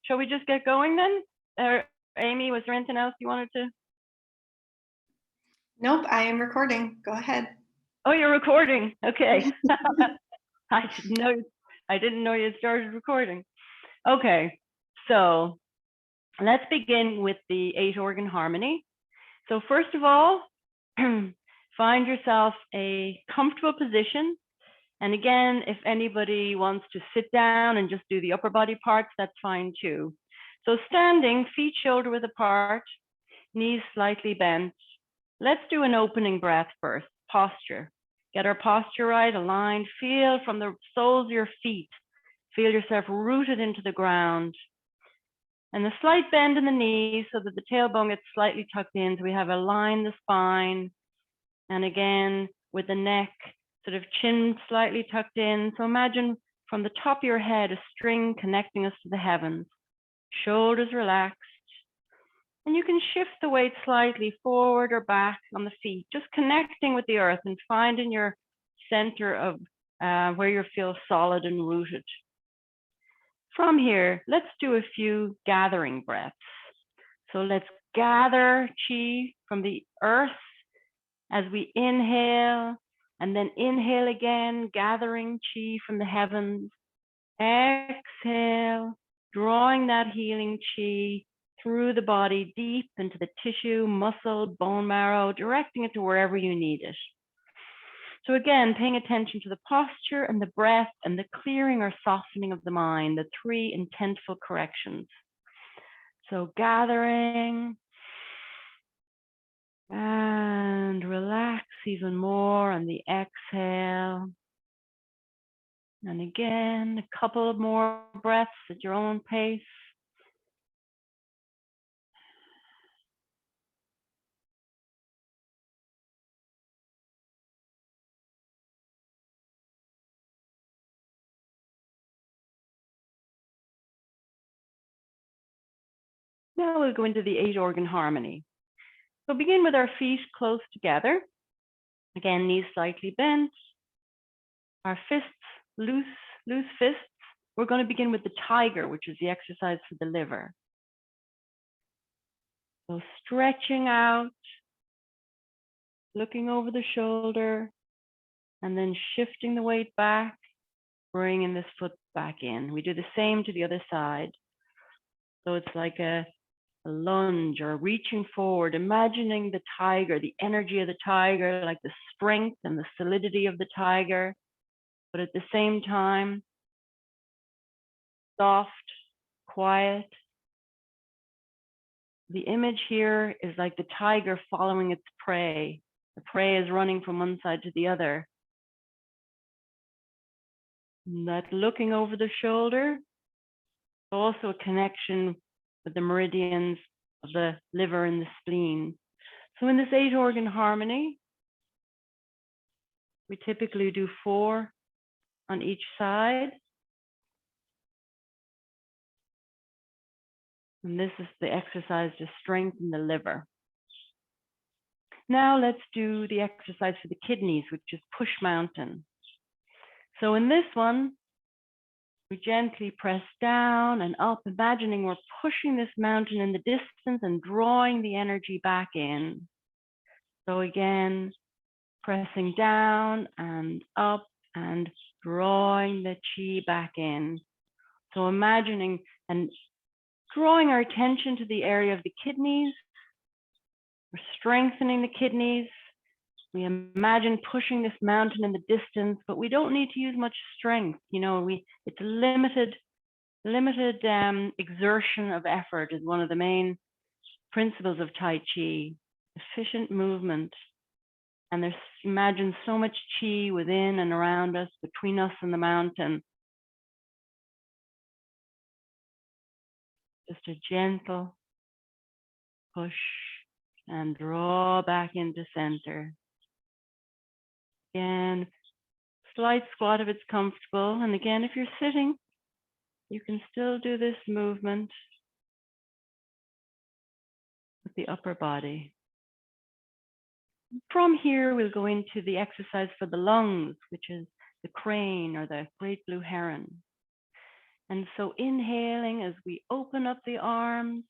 shall we just get going then? Amy, was there anything else you wanted to? Nope, I am recording. Go ahead. Oh, you're recording. Okay. I didn't know you started recording. Okay, so let's begin with the 8-organ harmony. So first of all, find yourself a comfortable position. And again, if anybody wants to sit down and just do the upper body parts, that's fine too. So standing, feet shoulder width apart, knees slightly bent. Let's do an opening breath first, posture. Get our posture right, aligned. Feel from the soles of your feet. Feel yourself rooted into the ground. And a slight bend in the knees so that the tailbone gets slightly tucked in. So we have aligned the spine. And again, with the neck, sort of chin slightly tucked in. So imagine from the top of your head, a string connecting us to the heavens. Shoulders relaxed. And you can shift the weight slightly forward or back on the feet, just connecting with the earth and finding your center of where you feel solid and rooted. From here, let's do a few gathering breaths. So let's gather chi from the earth as we inhale, and then inhale again, gathering chi from the heavens. Exhale, drawing that healing chi through the body, deep into the tissue, muscle, bone marrow, directing it to wherever you need it. So again, paying attention to the posture and the breath and the clearing or softening of the mind, the 3 intentful corrections. So gathering and relax even more on the exhale. And again, a couple of more breaths at your own pace. Now we'll go into the 8-organ harmony. So begin with our feet close together. Again, knees slightly bent. Our fists, loose fists. We're going to begin with the tiger, which is the exercise for the liver. So stretching out, looking over the shoulder, and then shifting the weight back, bringing this foot back in. We do the same to the other side. So it's like a lunge or reaching forward, imagining the tiger, the energy of the tiger, like the strength and the solidity of the tiger, but at the same time, soft, quiet. The image here is like the tiger following its prey. The prey is running from one side to the other. And that looking over the shoulder, also a connection with the meridians of the liver and the spleen. So in this 8-organ harmony, we typically do 4 on each side. And this is the exercise to strengthen the liver. Now let's do the exercise for the kidneys, which is push mountain. So in this one, we gently press down and up, imagining we're pushing this mountain in the distance and drawing the energy back in. So again, pressing down and up and drawing the chi back in. So imagining and drawing our attention to the area of the kidneys. We're strengthening the kidneys. We imagine pushing this mountain in the distance, but we don't need to use much strength. You know, it's limited exertion of effort is one of the main principles of Tai Chi. Efficient movement. And there's, imagine so much chi within and around us, between us and the mountain. Just a gentle push and draw back into center. Again, slight squat if it's comfortable. And again, if you're sitting, you can still do this movement with the upper body. From here, we'll go into the exercise for the lungs, which is the crane or the great blue heron. And so inhaling as we open up the arms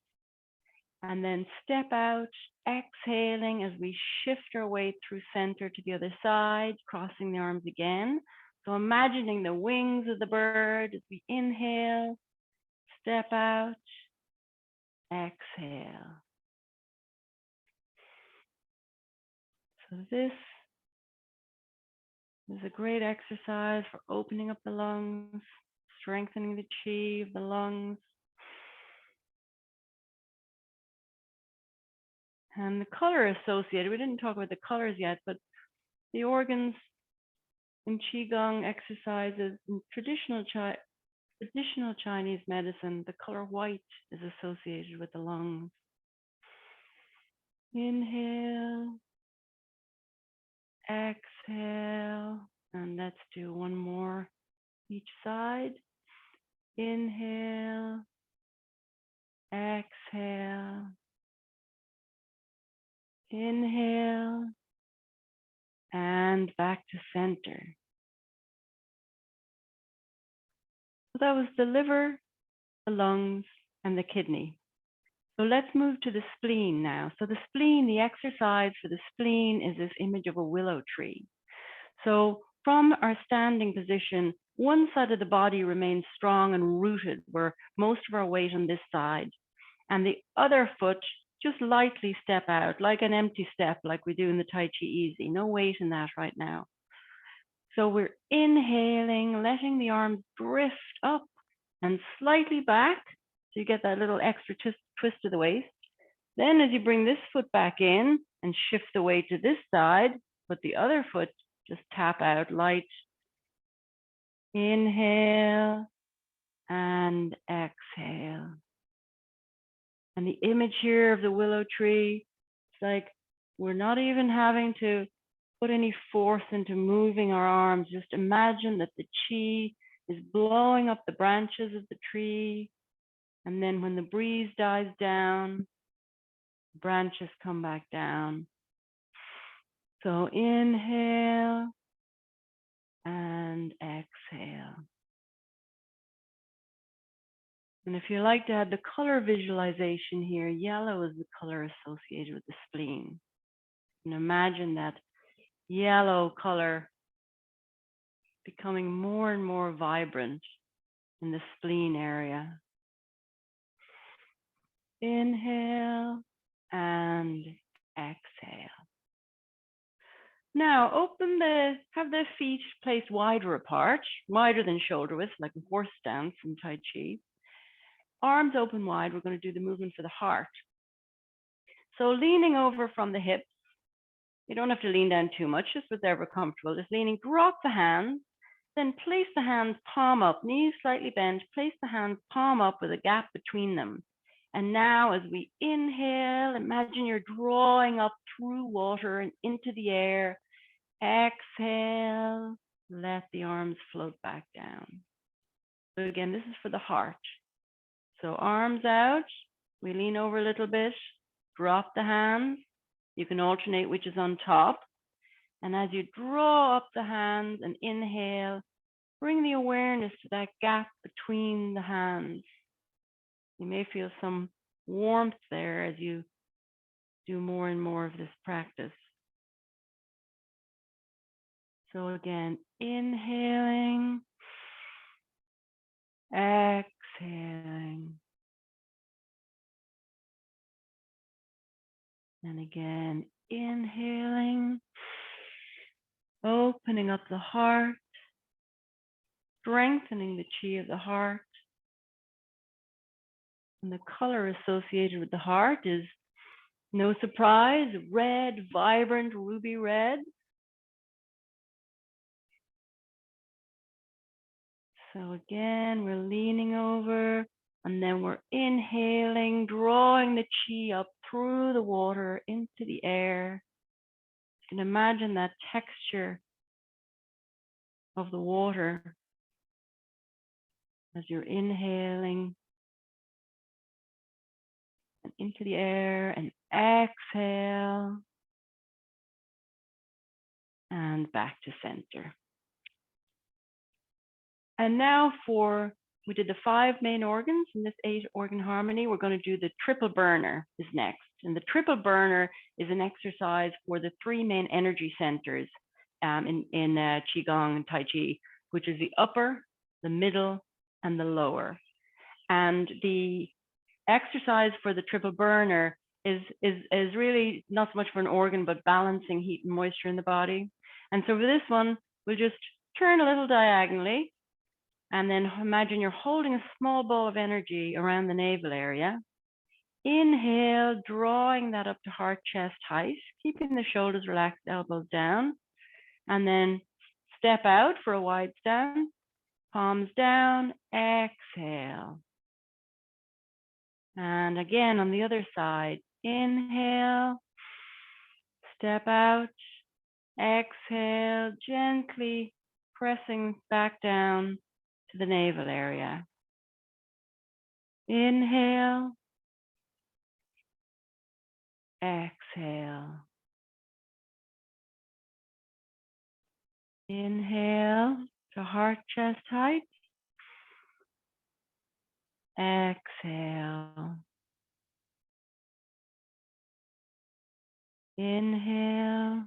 and then step out, exhaling as we shift our way through center to the other side, crossing the arms again. So imagining the wings of the bird as we inhale, step out, exhale. So this is a great exercise for opening up the lungs, strengthening the chi of the lungs. And the color associated, we didn't talk about the colors yet, but the organs in Qigong exercises, in traditional Chinese medicine, the color white is associated with the lungs. Inhale, exhale, and let's do one more each side. Inhale, exhale, inhale, and back to center. So that was the liver, the lungs, and the kidney. So let's move to the spleen now. So the spleen, the exercise for the spleen is this image of a willow tree. So from our standing position, one side of the body remains strong and rooted, where most of our weight on this side, and the other foot just lightly step out, like an empty step, like we do in the Tai Chi Easy. No weight in that right now. So we're inhaling, letting the arms drift up and slightly back. So you get that little extra twist of the waist. Then as you bring this foot back in and shift the weight to this side, put the other foot, just tap out light. Inhale and exhale. And the image here of the willow tree, it's like we're not even having to put any force into moving our arms. Just imagine that the chi is blowing up the branches of the tree. And then when the breeze dies down, branches come back down. So inhale and exhale. And if you like to add the color visualization here, yellow is the color associated with the spleen. And imagine that yellow color becoming more and more vibrant in the spleen area. Inhale and exhale. Now have the feet placed wider apart, wider than shoulder width, like a horse stance in Tai Chi. Arms open wide, we're going to do the movement for the heart. So leaning over from the hips, you don't have to lean down too much, just whatever comfortable. Just leaning, drop the hands, then place the hands palm up, knees slightly bent, place the hands palm up with a gap between them. And now as we inhale, imagine you're drawing up through water and into the air. Exhale, let the arms float back down. So again, this is for the heart. So arms out, we lean over a little bit, drop the hands. You can alternate which is on top. And as you draw up the hands and inhale, bring the awareness to that gap between the hands. You may feel some warmth there as you do more and more of this practice. So again, inhaling, exhaling. And again, inhaling, opening up the heart, strengthening the chi of the heart. And the color associated with the heart is, no surprise, red, vibrant, ruby red. So again, we're leaning over and then we're inhaling, drawing the chi up through the water into the air. You can imagine that texture of the water as you're inhaling and into the air, and exhale and back to center. And now for we did the 5 main organs in this 8-organ harmony. We're going to do the triple burner is next. And the triple burner is an exercise for the 3 main energy centers in Qigong and Tai Chi, which is the upper, the middle, and the lower. And the exercise for the triple burner is really not so much for an organ, but balancing heat and moisture in the body. And so for this one, we'll just turn a little diagonally, and then imagine you're holding a small ball of energy around the navel area. Inhale, drawing that up to heart chest height, keeping the shoulders relaxed, elbows down. And then step out for a wide stand, palms down, exhale. And again on the other side, inhale, step out, exhale, gently pressing back down to the navel area. Inhale, exhale. Inhale to heart chest height. Exhale. Inhale,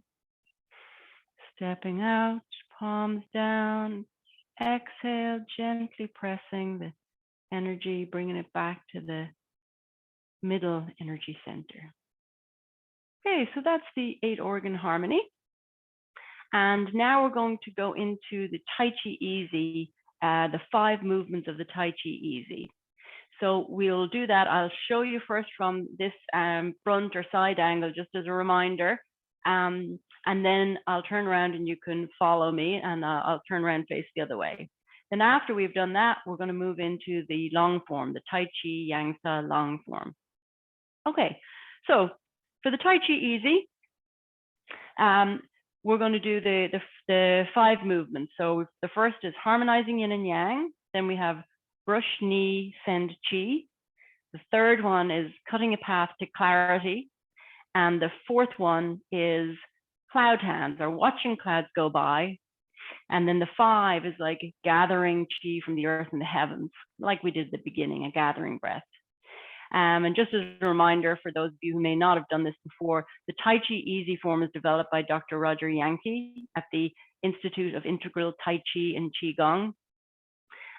stepping out, palms down. Exhale, gently pressing the energy, bringing it back to the middle energy center. Okay, so that's the 8-organ harmony. And now we're going to go into the Tai Chi Easy, the 5 movements of the Tai Chi Easy. So we'll do that. I'll show you first from this front or side angle, just as a reminder. And then I'll turn around and you can follow me, and I'll turn around and face the other way. Then after we've done that, we're going to move into the long form, the Tai Chi Yangsa long form. Okay, so for the Tai Chi Easy, we're going to do the 5 movements. So the first is harmonizing yin and yang. Then we have brush knee, send chi. The third one is cutting a path to clarity. And the fourth one is cloud hands, or watching clouds go by. And then the 5 is like gathering chi from the earth and the heavens, like we did at the beginning, a gathering breath. And just as a reminder for those of you who may not have done this before, the Tai Chi Easy form is developed by Dr. Roger Yankee at the Institute of Integral Tai Chi and Qigong.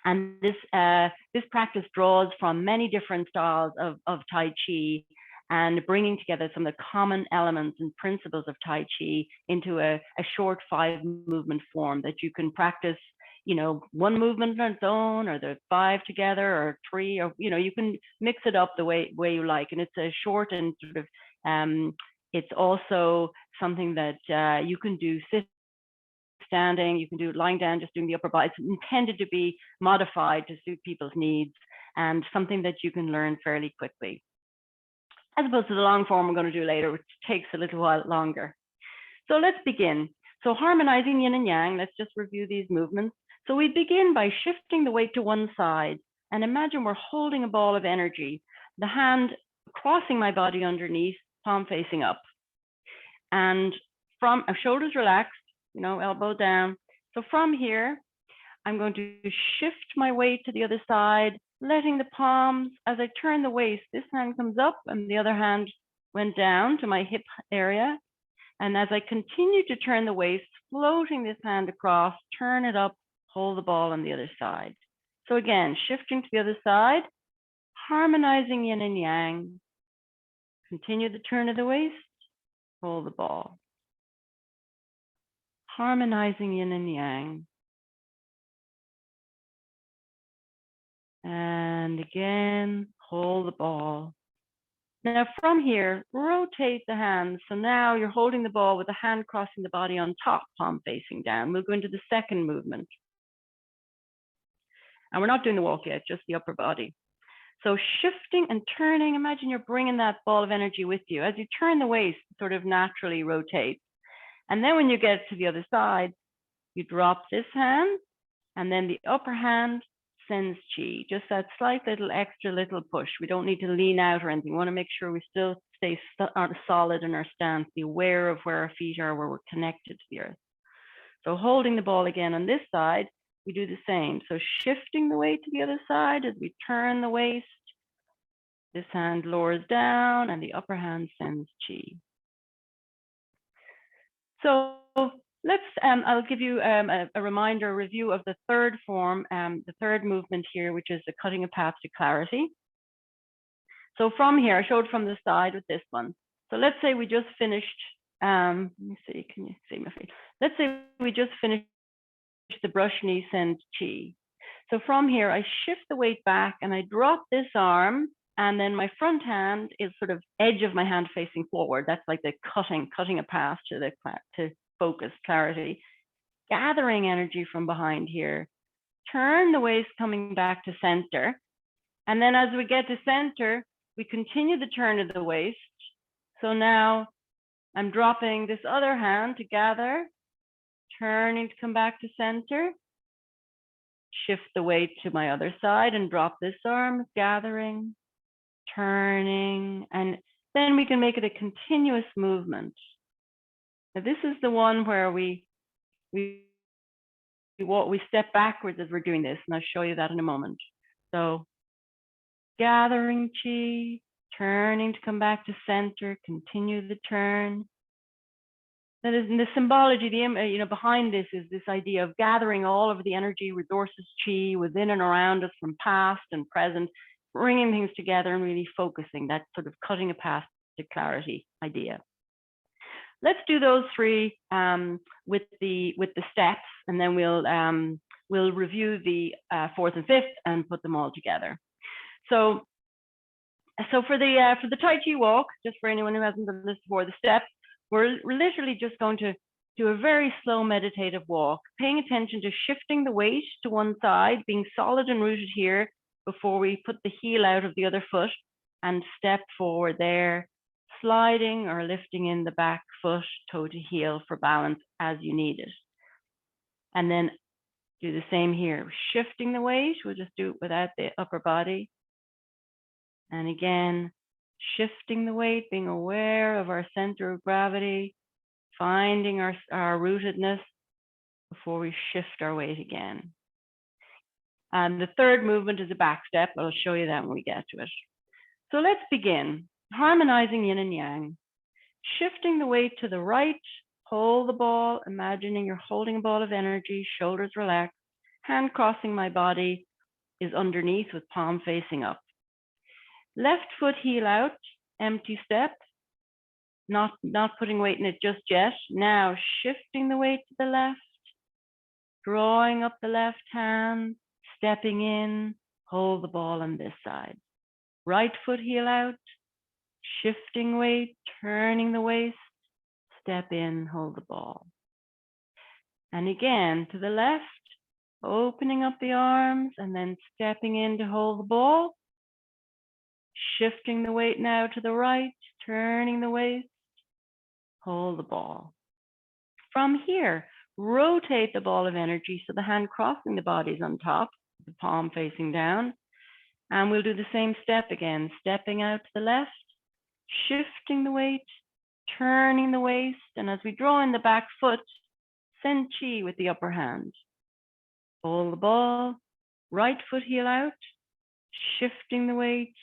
And this practice draws from many different styles of Tai Chi, and bringing together some of the common elements and principles of Tai Chi into a short 5-movement form that you can practice, you know, 1 movement on its own, or the 5 together, or 3, or, you know, you can mix it up the way you like. And it's a short and sort of, it's also something that you can do standing, you can do it lying down, just doing the upper body. It's intended to be modified to suit people's needs, and something that you can learn fairly quickly, as opposed to the long form we're going to do later, which takes a little while longer. So let's begin. So harmonizing yin and yang, let's just review these movements. So we begin by shifting the weight to one side, and imagine we're holding a ball of energy, the hand crossing my body underneath, palm facing up. And from our shoulders relaxed, you know, elbow down. So from here, I'm going to shift my weight to the other side, letting the palms, as I turn the waist, this hand comes up and the other hand went down to my hip area. And as I continue to turn the waist, floating this hand across, turn it up, hold the ball on the other side. So again, shifting to the other side, harmonizing yin and yang. Continue the turn of the waist, hold the ball. Harmonizing yin and yang. And again, hold the ball. Now from here, rotate the hands. So now you're holding the ball with the hand crossing the body on top, palm facing down. We'll go into the second movement. And we're not doing the walk yet, just the upper body. So shifting and turning, imagine you're bringing that ball of energy with you. As you turn the waist, it sort of naturally rotates. And then when you get to the other side, you drop this hand, and then the upper hand sends chi, just that slight little extra little push. We don't need to lean out or anything. We want to make sure we still stay solid in our stance, be aware of where our feet are, where we're connected to the earth. So holding the ball again on this side, we do the same. So shifting the weight to the other side as we turn the waist. This hand lowers down and the upper hand sends chi. So let's, I'll give you a reminder, a review of the third form, the third movement here, which is the cutting a path to clarity. So from here, I showed from the side with this one. So let's say we just finished, let me see, can you see my face? Let's say we just finished the brush knee send chi. So from here, I shift the weight back and I drop this arm, and then my front hand is sort of edge of my hand facing forward. That's like the cutting a path to focus, clarity. Gathering energy from behind here. Turn the waist coming back to center. And then as we get to center, we continue the turn of the waist. So now I'm dropping this other hand to gather, turning to come back to center. Shift the weight to my other side and drop this arm, gathering, turning, and then we can make it a continuous movement. Now this is the one where we step backwards as we're doing this, and I'll show you that in a moment. So gathering chi, turning to come back to center, continue the turn. That is, in the symbology, behind this is this idea of gathering all of the energy, resources, chi within and around us from past and present, bringing things together and really focusing, that sort of cutting a path to clarity idea. Let's do those three with the steps, and then we'll review the fourth and fifth and put them all together. So for the Tai Chi walk, just for anyone who hasn't done this before, the steps, we're literally just going to do a very slow meditative walk, paying attention to shifting the weight to one side, being solid and rooted here before we put the heel out of the other foot and step forward there, sliding or lifting in the back foot, toe to heel for balance as you need it. And then do the same here, shifting the weight. We'll just do it without the upper body. And again, shifting the weight, being aware of our center of gravity, finding our rootedness before we shift our weight again. And the third movement is a back step. I'll show you that when we get to it. So let's begin. Harmonizing yin and yang. Shifting the weight to the right, hold the ball, imagining you're holding a ball of energy, shoulders relaxed, hand crossing my body is underneath with palm facing up. Left foot heel out, empty step, not putting weight in it just yet. Now shifting the weight to the left, drawing up the left hand, stepping in, hold the ball on this side. Right foot heel out, shifting weight, turning the waist, step in, hold the ball. And again, to the left, opening up the arms and then stepping in to hold the ball. Shifting the weight now to the right, turning the waist, hold the ball. From here, rotate the ball of energy so the hand crossing the body is on top, the palm facing down. And we'll do the same step again, stepping out to the left, shifting the weight, turning the waist, and as we draw in the back foot, send chi with the upper hand. Hold the ball, right foot heel out, shifting the weight,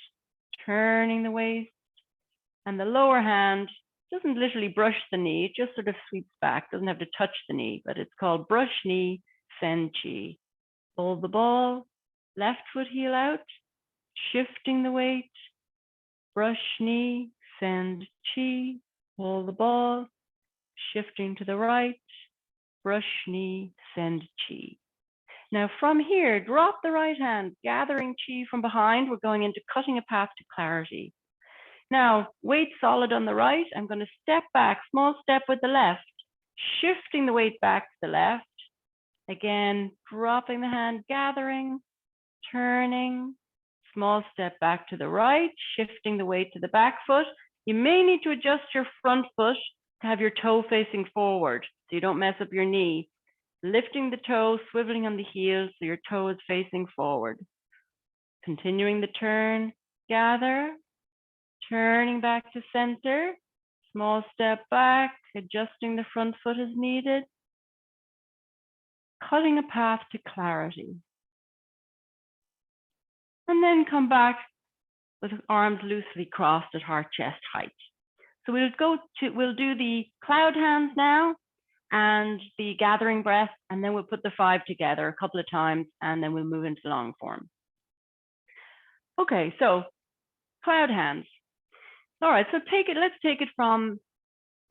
turning the waist, and the lower hand doesn't literally brush the knee, it just sort of sweeps back, doesn't have to touch the knee, but it's called brush knee, send chi. Hold the ball, left foot heel out, shifting the weight, brush knee, send chi, hold the ball, shifting to the right, brush knee, send chi. Now from here, drop the right hand, gathering chi from behind. We're going into cutting a path to clarity. Now, weight solid on the right. I'm going to step back, small step with the left, shifting the weight back to the left. Again, dropping the hand, gathering, turning, small step back to the right, shifting the weight to the back foot. You may need to adjust your front foot to have your toe facing forward so you don't mess up your knee. Lifting the toe, swiveling on the heel so your toe is facing forward. Continuing the turn, gather, turning back to center, small step back, adjusting the front foot as needed. cutting a path to clarity. And then come back with arms loosely crossed at heart chest height. So we'll do the cloud hands now and the gathering breath, and then we'll put the 5 together a couple of times, and then we'll move into long form. Okay, so cloud hands. All right, so let's take it from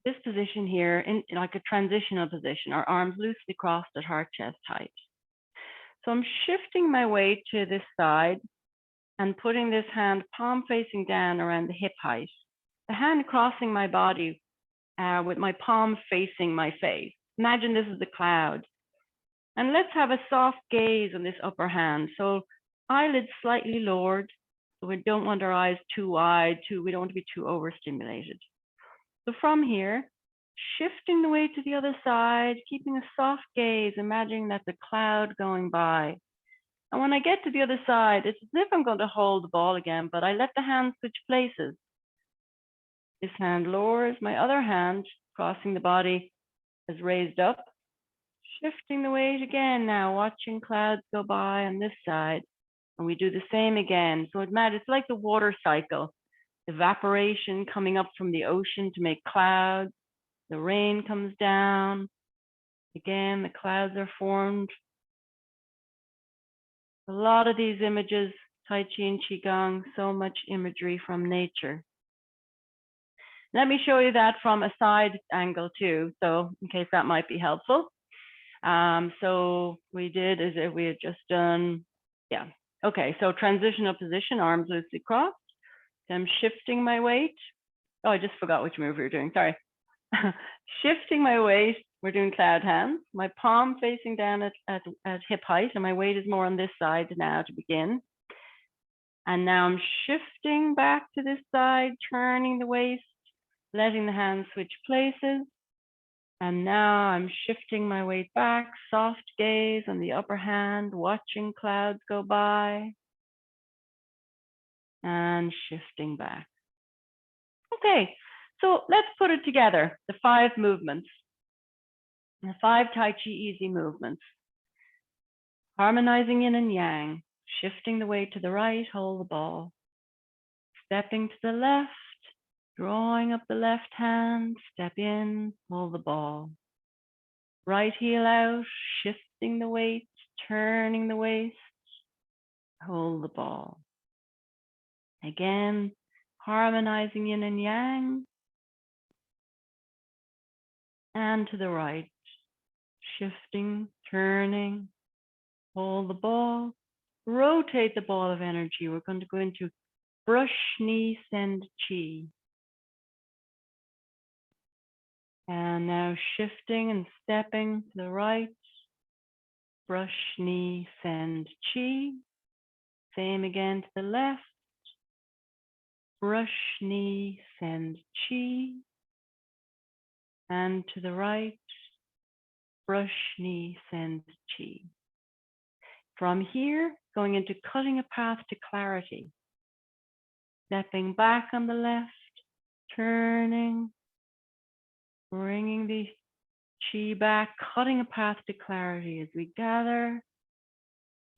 this position here in like a transitional position, our arms loosely crossed at heart chest height. So I'm shifting my weight to this side and putting this hand palm facing down around the hip height. The hand crossing my body with my palm facing my face. Imagine this is the cloud. And let's have a soft gaze on this upper hand. So eyelids slightly lowered. So we don't want our eyes too wide, we don't want to be too overstimulated. So from here, shifting the weight to the other side, keeping a soft gaze, imagining that's a cloud going by. And when I get to the other side, it's as if I'm going to hold the ball again, but I let the hand switch places. This hand lowers, my other hand, crossing the body, is raised up, shifting the weight again now, watching clouds go by on this side. And we do the same again. So it's like the water cycle. Evaporation coming up from the ocean to make clouds. The rain comes down. Again, the clouds are formed. A lot of these images, Tai Chi and Qigong, so much imagery from nature. Let me show you that from a side angle too, so in case that might be helpful. So we did as if we had just done, yeah. Okay, so transitional position, arms loosely crossed. I'm shifting my weight. Oh, I just forgot which move we were doing, sorry. Shifting my weight, we're doing cloud hands. My palm facing down at hip height, and my weight is more on this side now to begin. And now I'm shifting back to this side, turning the waist, letting the hands switch places. And now I'm shifting my weight back, soft gaze on the upper hand, watching clouds go by. And shifting back. Okay, so let's put it together, the 5 movements. The 5 Tai Chi easy movements. Harmonizing yin and yang, shifting the weight to the right, hold the ball. Stepping to the left, drawing up the left hand, step in, hold the ball. Right heel out, shifting the weight, turning the waist, hold the ball. Again, harmonizing yin and yang. And to the right, shifting, turning, hold the ball, rotate the ball of energy. We're going to go into brush, knee, send, chi. And now shifting and stepping to the right, brush, knee, send, chi. Same again to the left, brush, knee, send, chi. And to the right, brush, knee, send, chi. From here, going into cutting a path to clarity. Stepping back on the left, turning, bringing the chi back, cutting a path to clarity as we gather,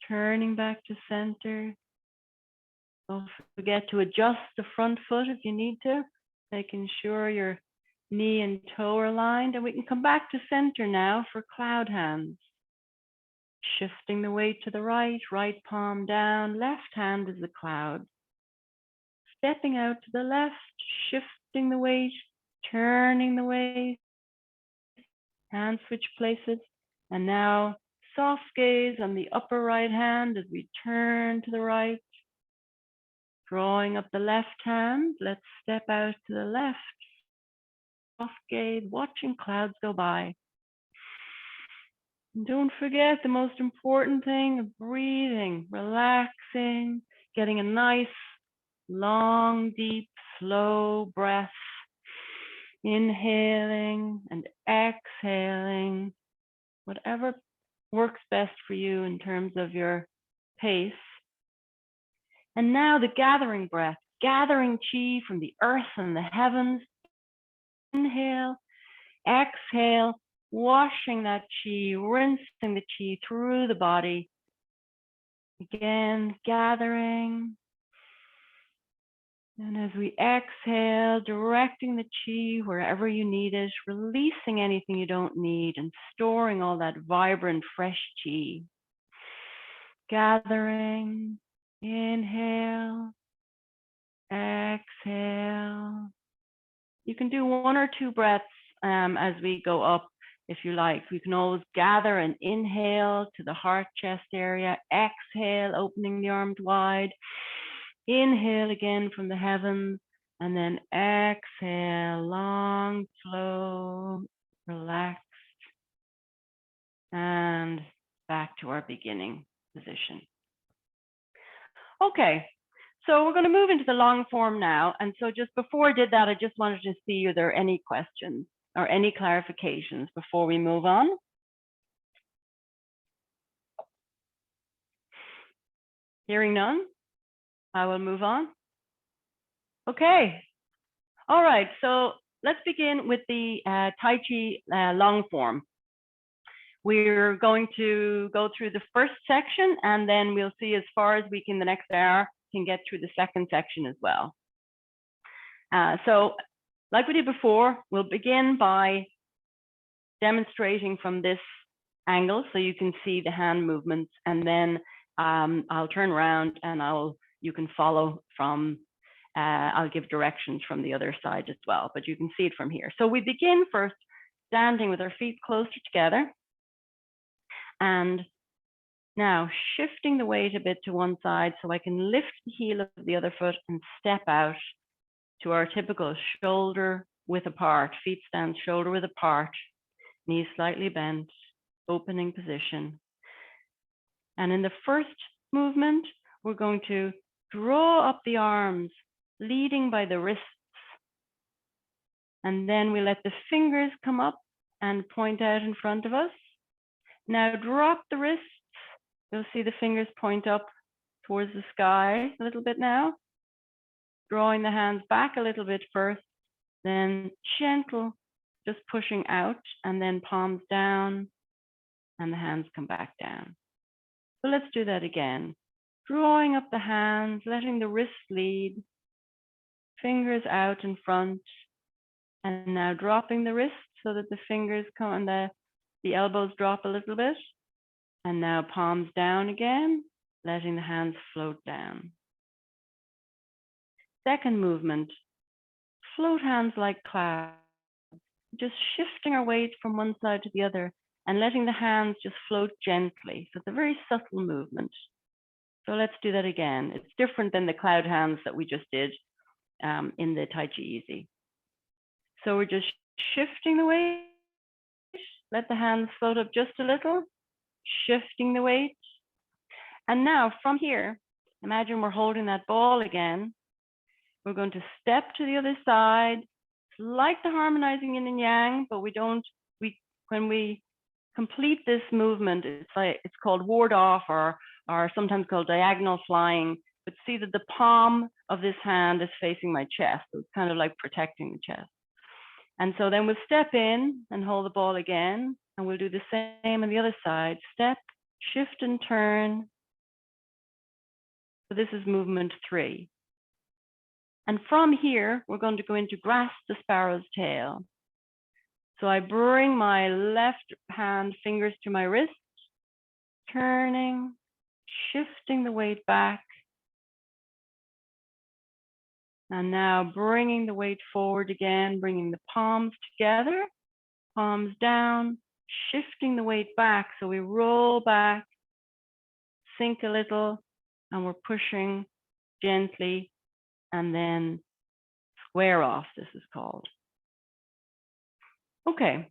turning back to center. Don't forget to adjust the front foot if you need to, making sure your knee and toe are aligned. And we can come back to center now for cloud hands. Shifting the weight to the right, right palm down, left hand is the cloud. Stepping out to the left, shifting the weight, turning the waist, hand switch places. And now soft gaze on the upper right hand as we turn to the right. Drawing up the left hand, let's step out to the left. Soft gaze, watching clouds go by. And don't forget the most important thing of breathing, relaxing, getting a nice, long, deep, slow breath. Inhaling and exhaling, whatever works best for you in terms of your pace. And now the gathering breath, gathering chi from the earth and the heavens. Inhale, exhale, washing that chi, rinsing the chi through the body. Again, gathering. And as we exhale, directing the chi wherever you need it, releasing anything you don't need and storing all that vibrant, fresh chi. Gathering, inhale, exhale. You can do 1 or 2 breaths as we go up if you like. We can always gather and inhale to the heart chest area, exhale, opening the arms wide, inhale again from the heavens, and then exhale, long, slow, relaxed, and back to our beginning position. Okay, so we're going to move into the long form now. And so just before I did that, I just wanted to see are there any questions or any clarifications before we move on? Hearing none, I will move on. Okay, all right, so let's begin with the Tai Chi Long Form. We're going to go through the first section and then we'll see as far as we can the next hour can get through the second section as well. So like we did before, we'll begin by demonstrating from this angle so you can see the hand movements, and then I'll turn around and you can follow from, I'll give directions from the other side as well, but you can see it from here. So we begin first standing with our feet closer together, and now shifting the weight a bit to one side so I can lift the heel of the other foot and step out to our typical shoulder width apart, feet stand shoulder width apart, knees slightly bent, opening position. And in the first movement, we're going to draw up the arms, leading by the wrists. And then we let the fingers come up and point out in front of us. Now drop the wrists. You'll see the fingers point up towards the sky a little bit now. Drawing the hands back a little bit first, then gentle, just pushing out, and then palms down, and the hands come back down. So let's do that again. Drawing up the hands, letting the wrists lead, fingers out in front, and now dropping the wrists so that the fingers come and the elbows drop a little bit. And now palms down again, letting the hands float down. Second movement, float hands like clouds, just shifting our weight from one side to the other and letting the hands just float gently. So it's a very subtle movement. So let's do that again. It's different than the cloud hands that we just did in the Tai Chi Easy. So we're just shifting the weight, let the hands float up just a little, shifting the weight. And now from here, imagine we're holding that ball again. We're going to step to the other side. It's like the harmonizing yin and yang, but when we complete this movement, it's called ward off or sometimes called diagonal flying. But see that the palm of this hand is facing my chest. So it's kind of like protecting the chest. And so then we'll step in and hold the ball again, and we'll do the same on the other side. Step, shift and turn. So this is movement 3. And from here, we're going to go into grasp the sparrow's tail. So I bring my left hand fingers to my wrist, turning, shifting the weight back. And now bringing the weight forward again, bringing the palms together, palms down, shifting the weight back. So we roll back, sink a little, and we're pushing gently, and then square off, this is called. Okay,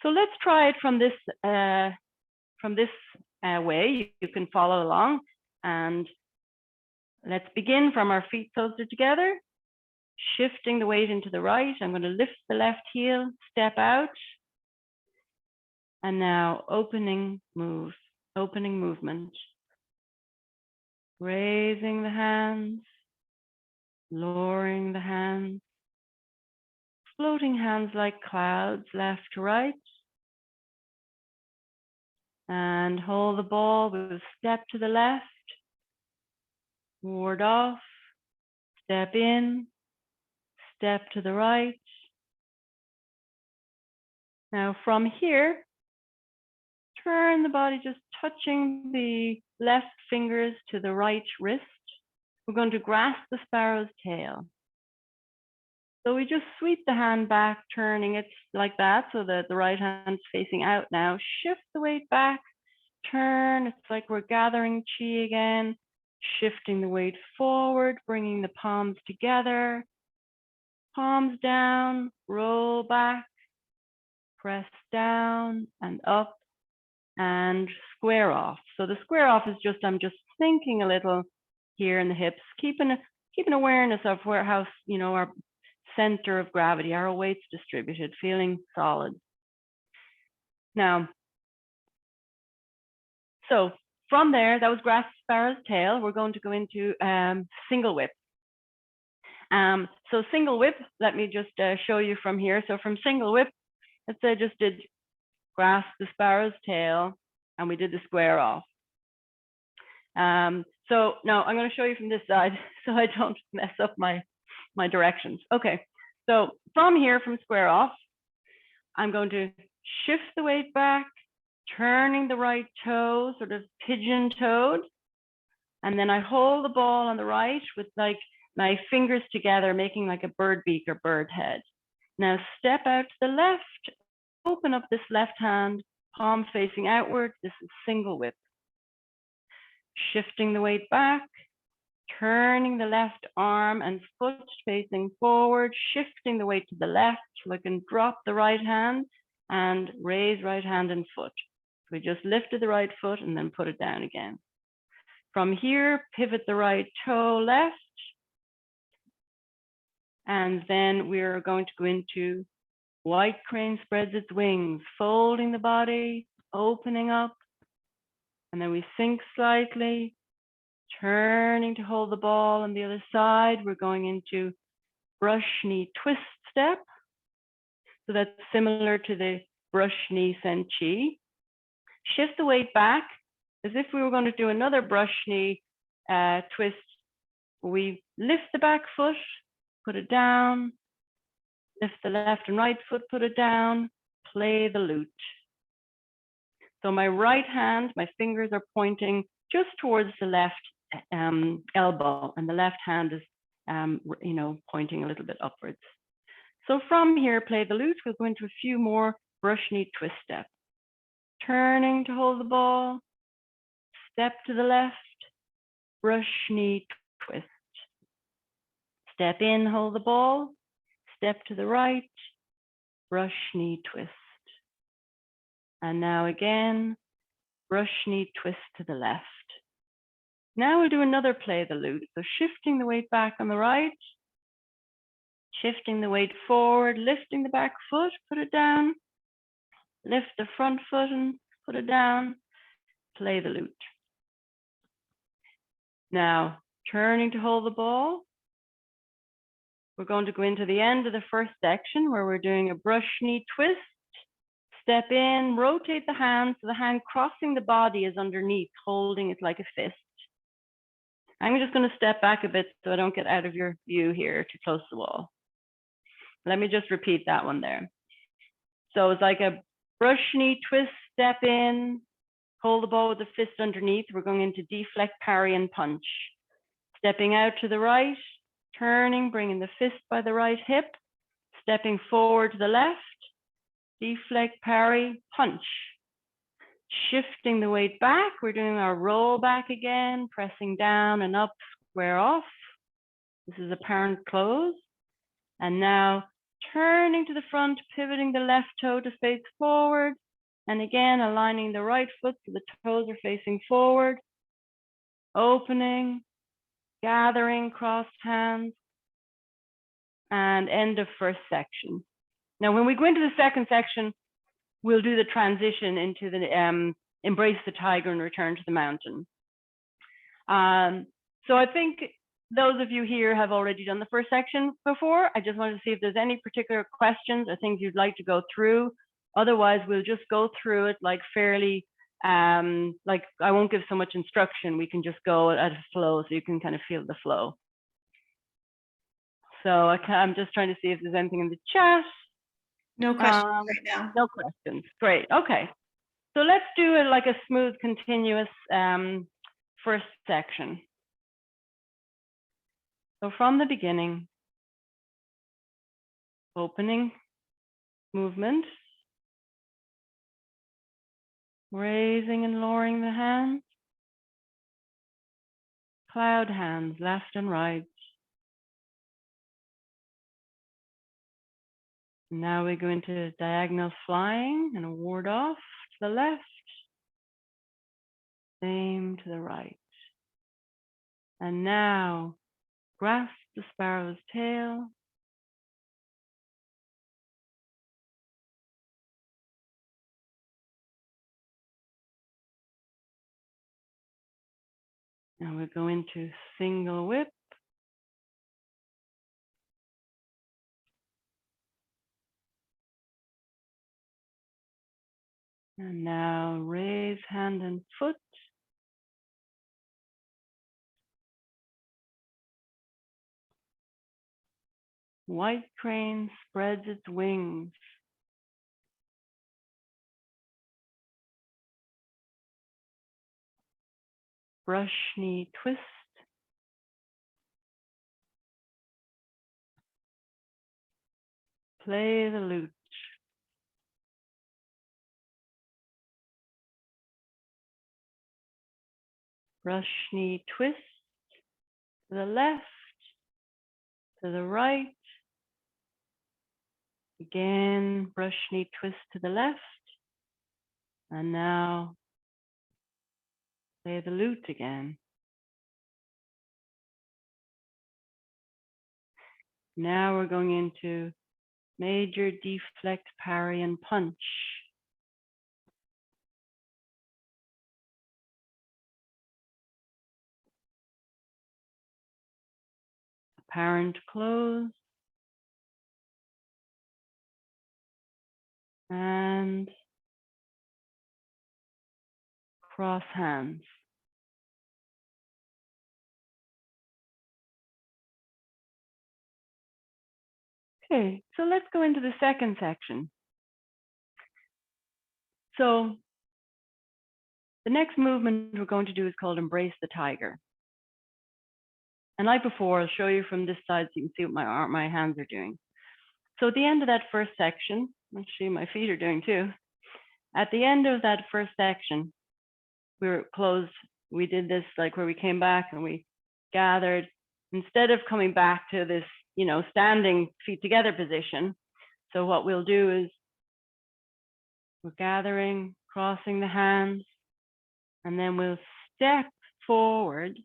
so let's try it from this way. You can follow along, and let's begin from our feet closer together, shifting the weight into the right. I'm going to lift the left heel, step out, and now opening movement. Raising the hands, lowering the hands, floating hands like clouds, left to right, And hold the ball. We'll step to the left, ward off, step in, step to the right. Now from here, turn the body, just touching the left fingers to the right wrist. We're going to grasp the sparrow's tail. So we just sweep the hand back, turning it like that so that the right hand's facing out now. Shift the weight back, turn. It's like we're gathering chi again, shifting the weight forward, bringing the palms together, palms down, roll back, press down and up and square off. So the square off is just, I'm just thinking a little here in the hips, keeping awareness of where, how, our center of gravity, our weight's distributed, feeling solid. Now, so from there, that was grasp sparrow's tail. We're going to go into single whip. So single whip, let me just show you from here. So from single whip, let's say I just did grasp the sparrow's tail and we did the square off. So now I'm going to show you from this side so I don't mess up my directions. Okay, so from here, from square off, I'm going to shift the weight back, turning the right toe, sort of pigeon-toed, and then I hold the ball on the right with like my fingers together, making like a bird beak or bird head. Now step out to the left, open up this left hand, palms facing outward. This is single whip. Shifting the weight back, turning the left arm and foot facing forward, shifting the weight to the left. We can drop the right hand and raise right hand and foot. We just lifted the right foot and then put it down again. From here, pivot the right toe left. And then we're going to go into white crane spreads its wings, folding the body, opening up. And then we sink slightly, turning to hold the ball on the other side. We're going into brush knee twist step. So that's similar to the brush knee sen chi. Shift the weight back as if we were going to do another brush knee twist. We lift the back foot, put it down, lift the left and right foot, put it down, play the lute. So my right hand, my fingers are pointing just towards the left elbow, and the left hand is, pointing a little bit upwards. So from here, play the lute. We'll go into a few more brush knee twist steps. Turning to hold the ball, step to the left, brush knee twist. Step in, hold the ball, step to the right, brush knee twist. And now again, brush knee twist to the left. Now we'll do another play the lute. So shifting the weight back on the right, shifting the weight forward, lifting the back foot, put it down, lift the front foot and put it down, play the lute. Now, turning to hold the ball, we're going to go into the end of the first section where we're doing a brush knee twist, step in, rotate the hand so the hand crossing the body is underneath, holding it like a fist. I'm just going to step back a bit so I don't get out of your view here too close to the wall. Let me just repeat that one there. So it's like a brush knee twist, step in, hold the ball with the fist underneath. We're going into deflect, parry, and punch. Stepping out to the right, turning, bringing the fist by the right hip, stepping forward to the left, deflect, parry, punch. Shifting the weight back, we're doing our roll back again, pressing down and up, square off. This is apparent close. And now turning to the front, pivoting the left toe to face forward. And again, aligning the right foot so the toes are facing forward. Opening, gathering crossed hands, and end of first section. Now, when we go into the second section, we'll do the transition into the embrace the tiger and return to the mountain. So I think those of you here have already done the first section before. I just wanted to see if there's any particular questions or things you'd like to go through. Otherwise, we'll just go through it like fairly like I won't give so much instruction. We can just go at a flow so you can kind of feel the flow. So I'm just trying to see if there's anything in the chat. No questions right now. No questions. Great. Okay. So let's do it like a smooth, continuous first section. So from the beginning, opening movement, raising and lowering the hands, cloud hands, left and right. Now we go into diagonal flying and a ward off to the left, same to the right. And now grasp the sparrow's tail. Now we go into single whip. And now raise hand and foot. White crane spreads its wings. Brush knee twist. Play the lute. Brush knee twist to the left, to the right. Again, brush knee twist to the left. And now play the lute again. Now we're going into major deflect, parry, and punch. Apparent close. And cross hands. Okay, so let's go into the second section. So the next movement we're going to do is called Embrace the Tiger. And like before, I'll show you from this side so you can see what my hands are doing. So at the end of that first section, actually my feet are doing too. At the end of that first section, we were closed. We did this like where we came back and we gathered. Instead of coming back to this, standing feet together position. So what we'll do is we're gathering, crossing the hands, and then we'll step forward.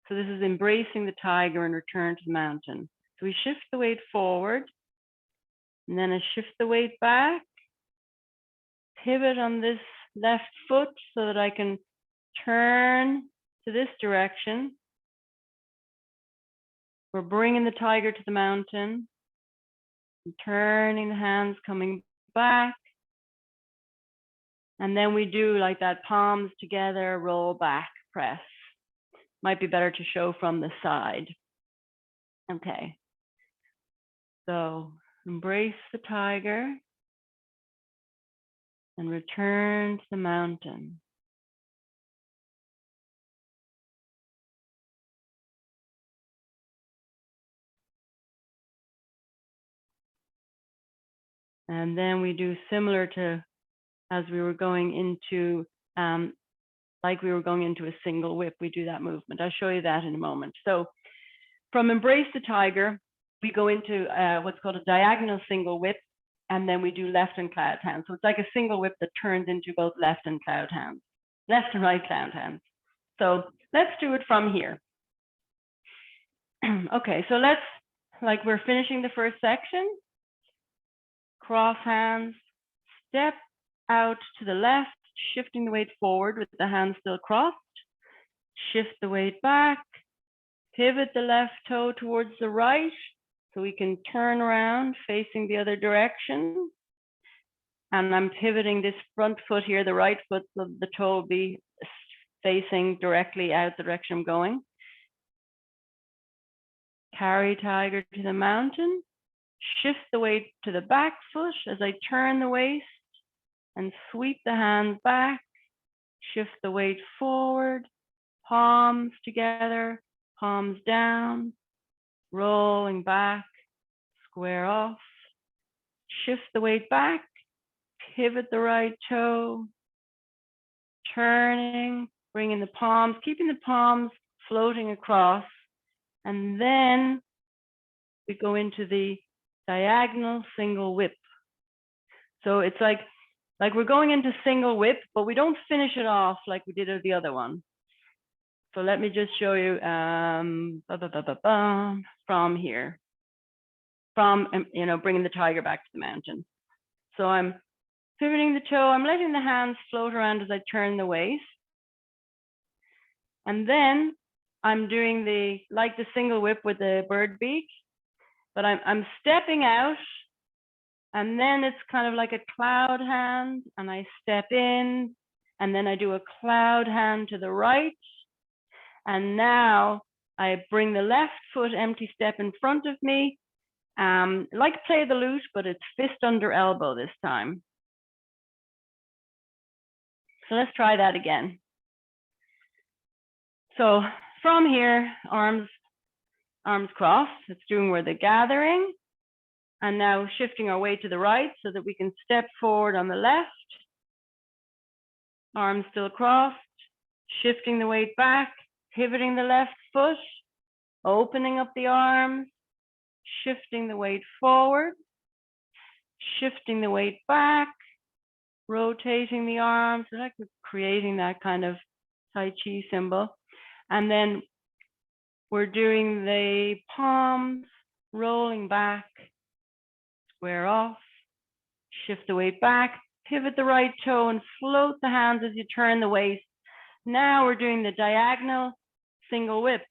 So this is embracing the tiger and return to the mountain. So we shift the weight forward, and then I shift the weight back, pivot on this left foot so that I can turn to this direction. We're bringing the tiger to the mountain, turning the hands, coming back. And then we do like that, palms together, roll back, press. Might be better to show from the side. Okay. So embrace the tiger and return to the mountain. And then we do similar to as we were going into, like we were going into a single whip, we do that movement. I'll show you that in a moment. So from embrace the tiger, we go into what's called a diagonal single whip, and then we do left and cloud hands. So it's like a single whip that turns into both left and cloud hands, left and right cloud hands. So let's do it from here. Okay, so we're finishing the first section. Cross hands, step out to the left, shifting the weight forward with the hands still crossed. Shift the weight back, pivot the left toe towards the right so we can turn around facing the other direction. And I'm pivoting this front foot here, the right foot, so the toe will be facing directly out the direction I'm going. Carry tiger to the mountain. Shift the weight to the back foot as I turn the waist and sweep the hands back. Shift the weight forward, palms together, palms down, rolling back, square off. Shift the weight back, pivot the right toe, turning, bringing the palms, keeping the palms floating across. And then we go into the diagonal single whip. So it's like we're going into single whip, but we don't finish it off like we did with the other one. So let me just show you from here, from, bringing the tiger back to the mountain. So I'm pivoting the toe, I'm letting the hands float around as I turn the waist. And then I'm doing like the single whip with the bird beak, but I'm stepping out, and then it's kind of like a cloud hand, and I step in, and then I do a cloud hand to the right. And now I bring the left foot empty step in front of me, like play the lute, but it's fist under elbow this time. So let's try that again. So from here, arms crossed, it's doing where the gathering, and now shifting our weight to the right so that we can step forward on the left, arms still crossed, shifting the weight back, pivoting the left foot, opening up the arms, shifting the weight forward, shifting the weight back, rotating the arms, like we're creating that kind of Tai Chi symbol. And then we're doing the palms, rolling back, square off, shift the weight back, pivot the right toe and float the hands as you turn the waist. Now we're doing the diagonal single whip.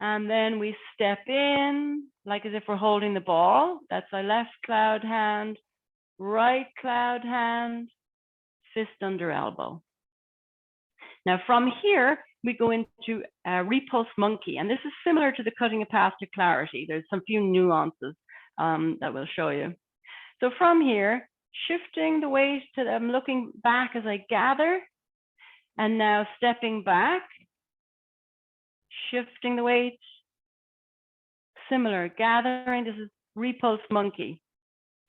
And then we step in, like as if we're holding the ball. That's our left cloud hand, right cloud hand, fist under elbow. Now from here, we go into repulse monkey. And this is similar to the cutting a path to clarity. There's some few nuances that we'll show you. So from here, shifting the weight to I'm looking back as I gather, and now stepping back, shifting the weight, similar, gathering. This is repulse monkey.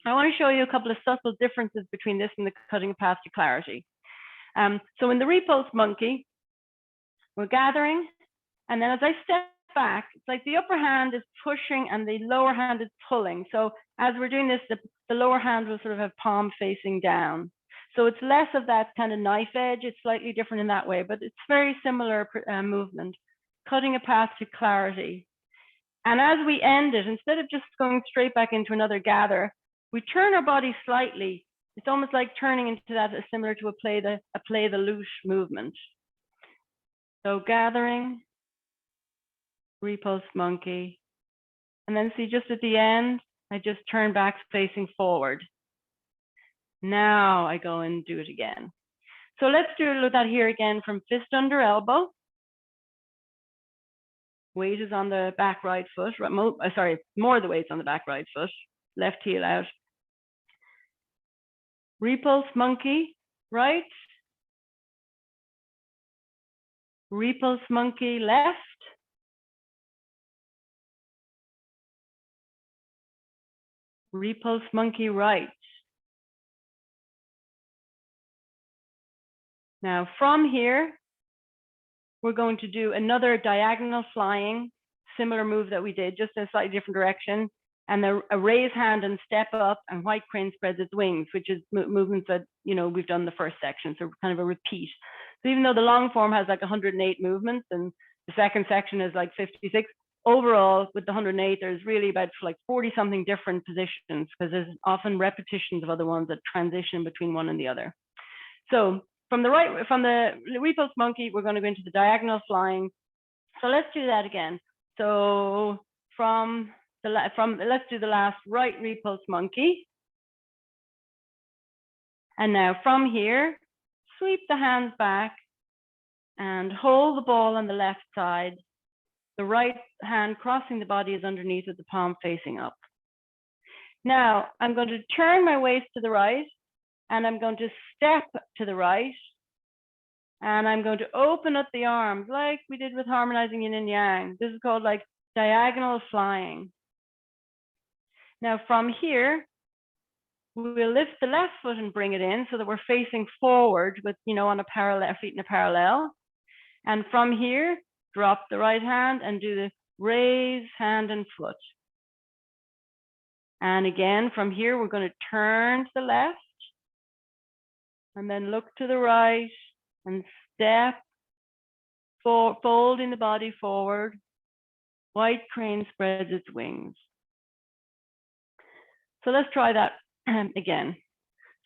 I want to show you a couple of subtle differences between this and the cutting a path to clarity. So in the repulse monkey, we're gathering, and then as I step back, it's like the upper hand is pushing and the lower hand is pulling. So as we're doing this, the lower hand will sort of have palm facing down. So it's less of that kind of knife edge. It's slightly different in that way, but it's very similar movement. Cutting a path to clarity. And as we end it, instead of just going straight back into another gather, we turn our body slightly. It's almost like turning into that, similar to a play the lute movement. So gathering, repulse monkey, and then see just at the end, I just turn back facing forward. Now I go and do it again. So let's do that here again from fist under elbow. Weight is on the back right foot. More of the weight's on the back right foot. Left heel out. Repulse monkey, right. Repulse monkey, left. Repulse monkey, right. Now from here, we're going to do another diagonal flying, similar move that we did, just in a slightly different direction. And a raise hand and step up, and white crane spreads its wings, which is movements that we've done in the first section, so kind of a repeat. So even though the long form has like 108 movements and the second section is like 56, overall with the 108, there's really about like 40 something different positions, because there's often repetitions of other ones that transition between one and the other. So from the repulse monkey, we're going to go into the diagonal flying. So let's do that again. So let's do the last right repulse monkey. And now from here, sweep the hands back and hold the ball on the left side. The right hand crossing the body is underneath with the palm facing up. Now I'm going to turn my waist to the right and I'm going to step to the right and I'm going to open up the arms like we did with harmonizing yin and yang. This is called like diagonal flying. Now from here, we'll lift the left foot and bring it in so that we're facing forward with, on a parallel, feet in a parallel. And from here, drop the right hand and do the raise hand and foot. And again, from here, we're going to turn to the left and then look to the right and step, folding the body forward. White crane spreads its wings. So let's try that again.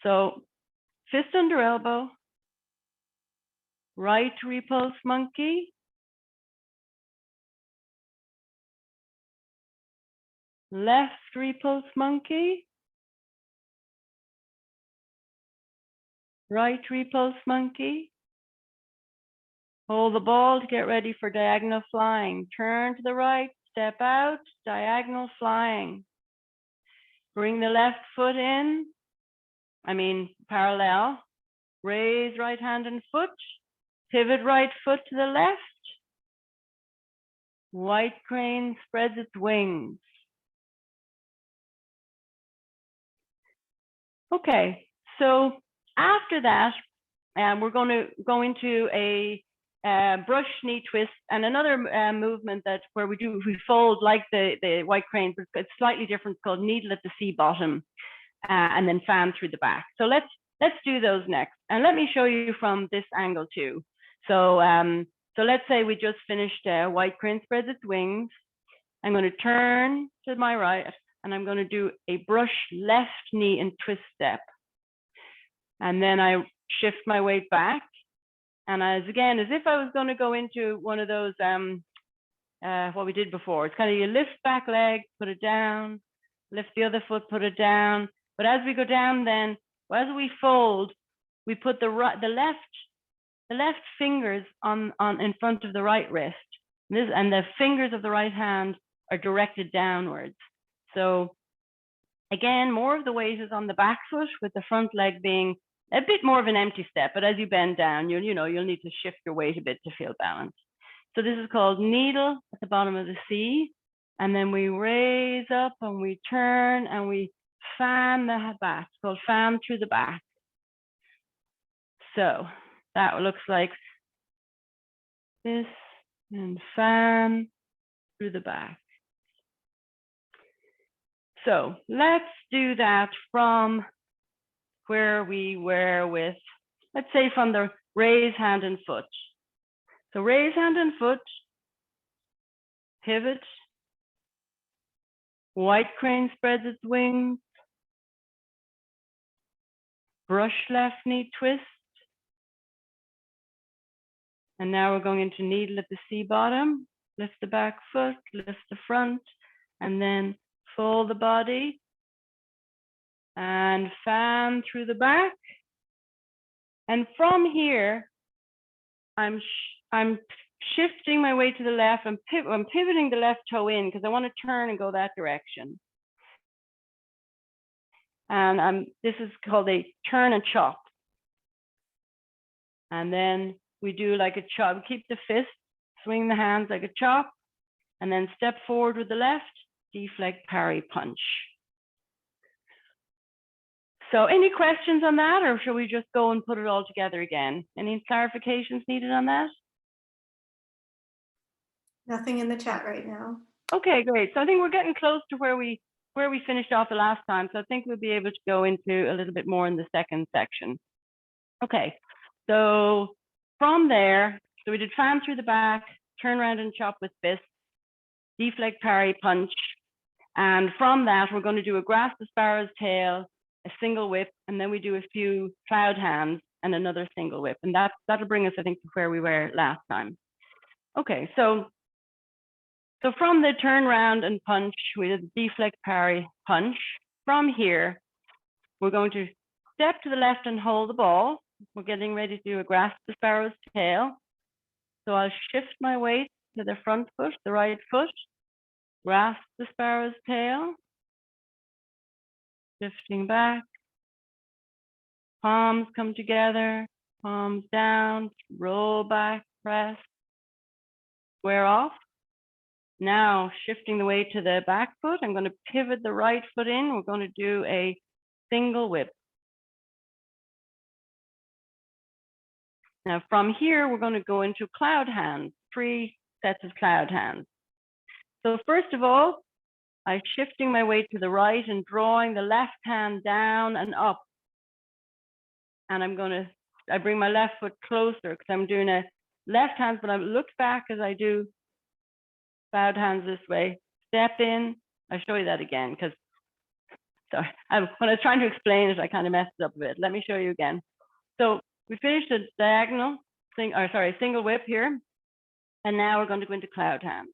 So fist under elbow, right repulse monkey, left repulse monkey, right repulse monkey. Hold the ball to get ready for diagonal flying. Turn to the right, step out, diagonal flying. Bring the left foot in, parallel. Raise right hand and foot. Pivot right foot to the left. White crane spreads its wings. Okay, so after that, we're going to go into a brush knee twist and another movement where we fold like the white crane, but it's slightly different. It's called needle at the C bottom, and then fan through the back. So let's do those next, and let me show you from this angle too. So let's say we just finished white crane spreads its wings. I'm going to turn to my right, and I'm going to do a brush left knee and twist step. And then I shift my weight back. And as if I was going to go into one of those, what we did before. It's kind of you lift back leg, put it down, lift the other foot, put it down. But as we go down then, as we fold, we put the left fingers on in front of the right wrist. And the fingers of the right hand are directed downwards. So again, more of the weight is on the back foot with the front leg being a bit more of an empty step, but as you bend down, you'll need to shift your weight a bit to feel balanced. So this is called needle at the bottom of the C, and then we raise up and we turn and we fan the back. It's called fan through the back. So that looks like this, and fan through the back. So let's do that from where we were with, let's say from the raise hand and foot. So raise hand and foot, pivot, white crane spreads its wings, brush left knee twist, and now we're going into needle at the C bottom, lift the back foot, lift the front, and then fold the body and fan through the back. And from here, I'm shifting my weight to the left. I'm pivoting the left toe in because I want to turn and go that direction. And this is called a turn and chop. And then we do like a chop. Keep the fist, swing the hands like a chop, and then step forward with the left, deflect, parry, punch. So any questions on that, or shall we just go and put it all together again? Any clarifications needed on that? Nothing in the chat right now. Okay, great. So I think we're getting close to where we finished off the last time. So I think we'll be able to go into a little bit more in the second section. Okay, so from there, so we did fan through the back, turn around and chop with fist, deflect, parry, punch. And from that, we're going to do a grasp the sparrow's tail, a single whip, and then we do a few cloud hands and another single whip. And that'll bring us, I think, to where we were last time. Okay, so from the turn round and punch, we did deflect, parry, punch. From here, we're going to step to the left and hold the ball. We're getting ready to grasp the sparrow's tail. So I'll shift my weight to the front foot, the right foot, grasp the sparrow's tail, shifting back, palms come together, palms down, roll back, press, square off. Now shifting the weight to the back foot, I'm going to pivot the right foot in. We're going to do a single whip. Now from here, we're going to go into cloud hands, 3 sets of cloud hands. So first of all, I'm shifting my weight to the right and drawing the left hand down and up. And I bring my left foot closer because I'm doing a left hand, but I look back as I do cloud hands this way. Step in. I'll show you that again because when I was trying to explain it, I kind of messed it up a bit. Let me show you again. So we finished the diagonal, single whip here. And now we're going to go into cloud hands.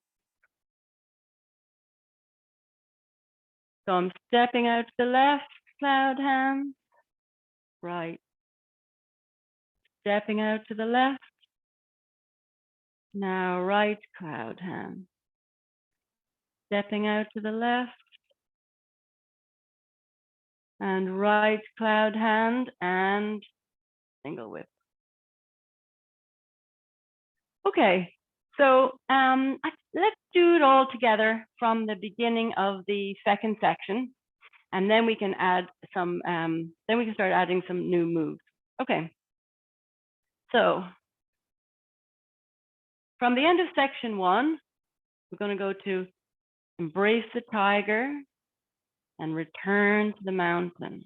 So I'm stepping out to the left, cloud hand, right. Stepping out to the left. Now right cloud hand. Stepping out to the left. And right cloud hand and single whip. Okay, so let's do it all together from the beginning of the second section. And then we can add some, then we can start adding some new moves. Okay, so from the end of section 1, we're going to go to embrace the tiger and return to the mountain.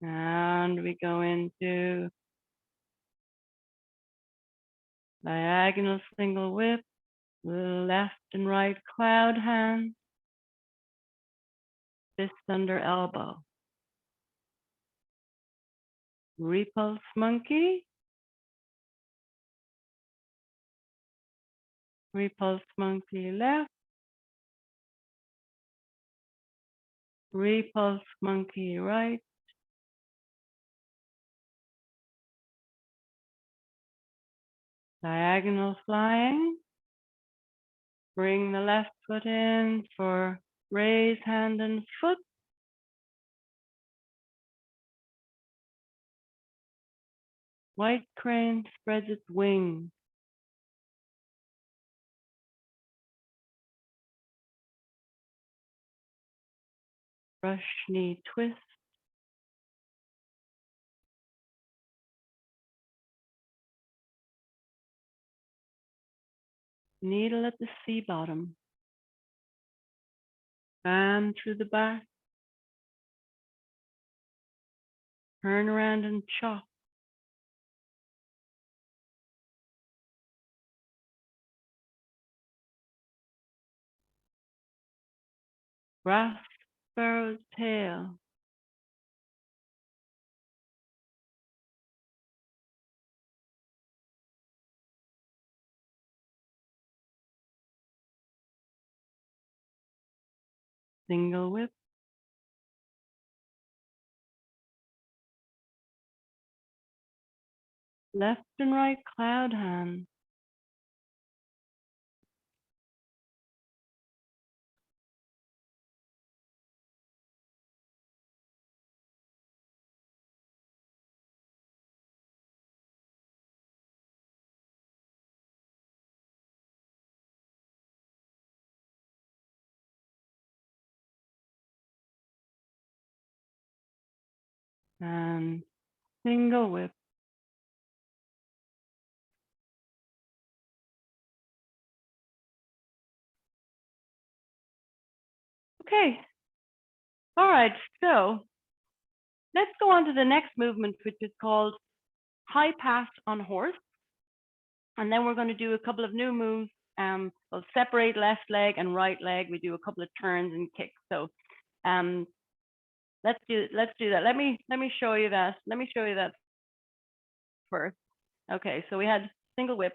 And we go into diagonal single whip, left and right cloud hand, fist under elbow. Repulse monkey. Repulse monkey left. Repulse monkey right. Diagonal flying. Bring the left foot in for raise hand and foot. White crane spreads its wings. Brush knee twist. Needle at the sea bottom. Fan through the back. Turn around and chop. Grasp sparrow's tail. Single whip. Left and right cloud hand. And single whip. Okay. All right. So let's go on to the next movement, which is called high pass on horse. And then we're going to do a couple of new moves. We'll separate left leg and right leg. We do a couple of turns and kicks. So let's do that. Let me show you that. Let me show you that first. Okay, so we had single whip.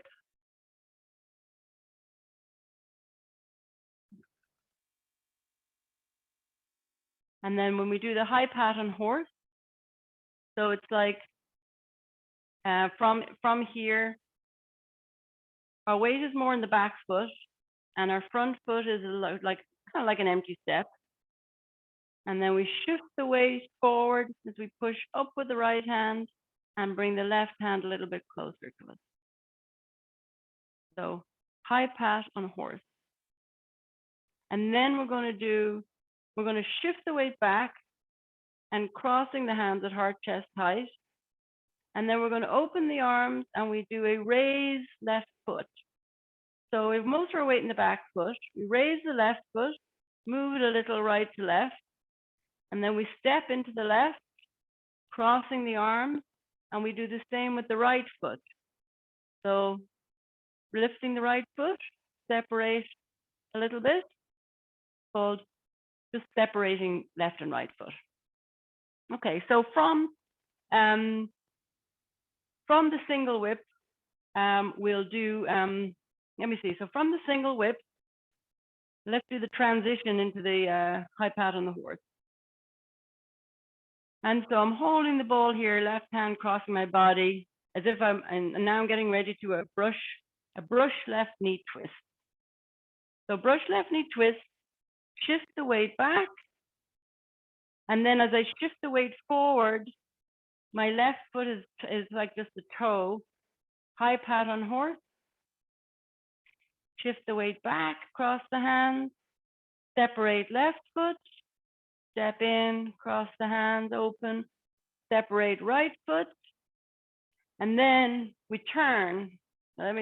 And then when we do the high pat on horse, so it's like from here, our weight is more in the back foot, and our front foot is like kind of like an empty step. And then we shift the weight forward as we push up with the right hand and bring the left hand a little bit closer to us. So high pat on horse. And then we're going to shift the weight back and crossing the hands at heart chest height. And then we're going to open the arms and we do a raise left foot. So we have most of our weight in the back foot. We raise the left foot, move it a little right to left, and then we step into the left, crossing the arms, and we do the same with the right foot. So lifting the right foot, separate a little bit, called just separating left and right foot. Okay, so from the single whip, we'll do, let me see. So from the single whip, let's do the transition into the high pat on the horse. And so I'm holding the ball here, left hand crossing my body, as if and now I'm getting ready to a brush left knee twist. So brush left knee twist, shift the weight back. And then as I shift the weight forward, my left foot is like just a toe, high pat on horse. Shift the weight back, cross the hands, separate left foot, step in, cross the hands, open, separate right foot, and then we turn. Then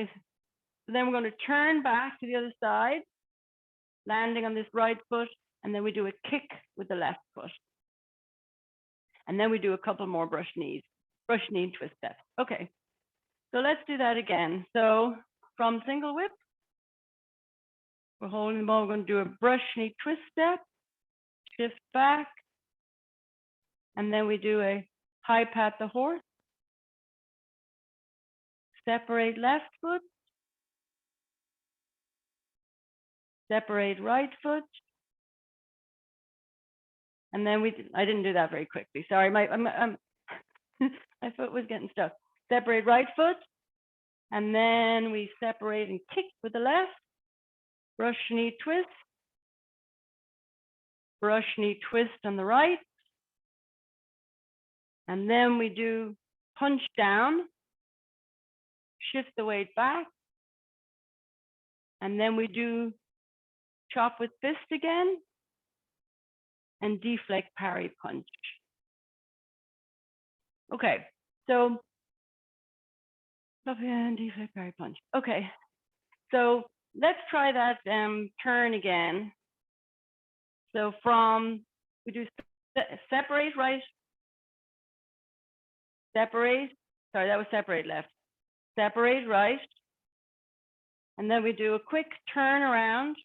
we're going to turn back to the other side, landing on this right foot, and then we do a kick with the left foot. And then we do a couple more brush knee twist steps. Okay, so let's do that again. So from single whip, we're holding the ball, we're going to do a brush knee twist step, shift back, and then we do a high pat the horse, separate left foot, separate right foot, and then I didn't do that very quickly. Sorry, my foot was getting stuck. Separate right foot, and then we separate and kick with the left, brush knee twist, brush knee twist on the right, and then we do punch down, shift the weight back, and then we do chop with fist again, and deflect parry punch. Okay, so up and deflect parry punch. Okay, so let's try that turn again. So we do separate right, separate, sorry, that was separate left, separate right, and then we do a quick turn around.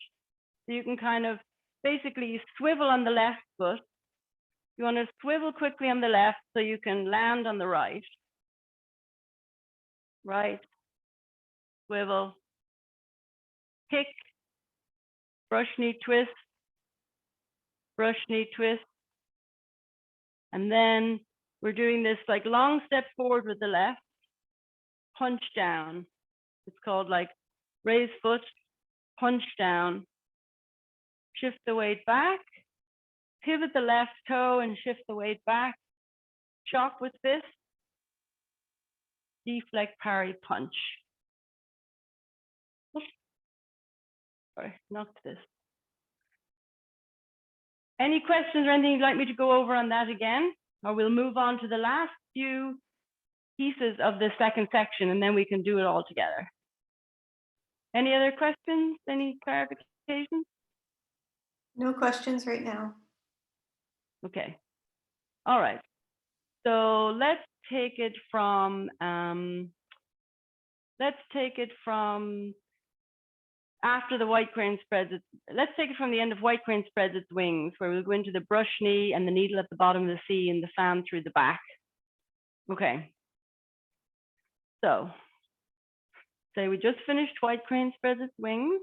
So you can kind of basically swivel on the left foot. You want to swivel quickly on the left so you can land on the right. Right, swivel, kick, brush knee twist, brush knee twist. And then we're doing this like long step forward with the left, punch down. It's called like raise foot, punch down, shift the weight back, pivot the left toe and shift the weight back, chop with fist, deflect parry punch. Oops. Sorry, knocked this. Any questions or anything you'd like me to go over on that again? Or we'll move on to the last few pieces of the second section and then we can do it all together. Any other questions? Any clarifications? No questions right now. Okay. All right. So let's take it from after the white crane spreads its, let's take it from the end of white crane spreads its wings, where we'll go into the brush knee and the needle at the bottom of the C and the fan through the back. Okay. So say we just finished white crane spreads its wings.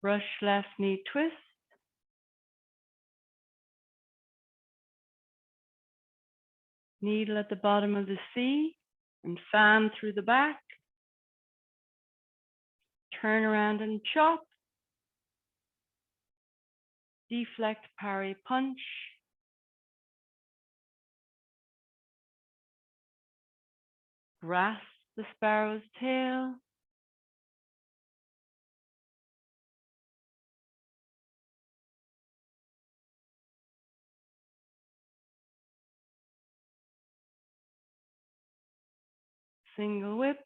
Brush left knee twist. Needle at the bottom of the C and fan through the back. Turn around and chop. Deflect, parry, punch. Grasp the sparrow's tail. Single whip.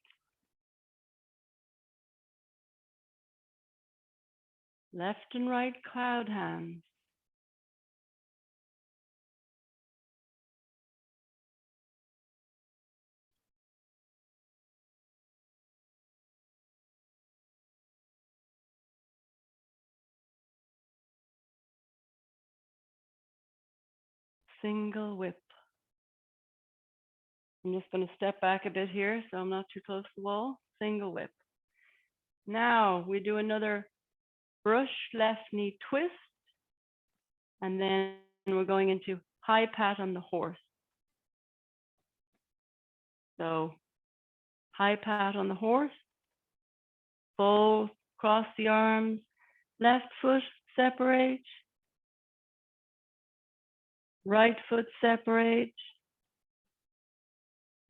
Left and right cloud hands. Single whip. I'm just going to step back a bit here so I'm not too close to the wall. Single whip. Now we do another brush left knee twist. And then we're going into high pat on the horse. So high pat on the horse. Full cross the arms. Left foot separate. Right foot separate.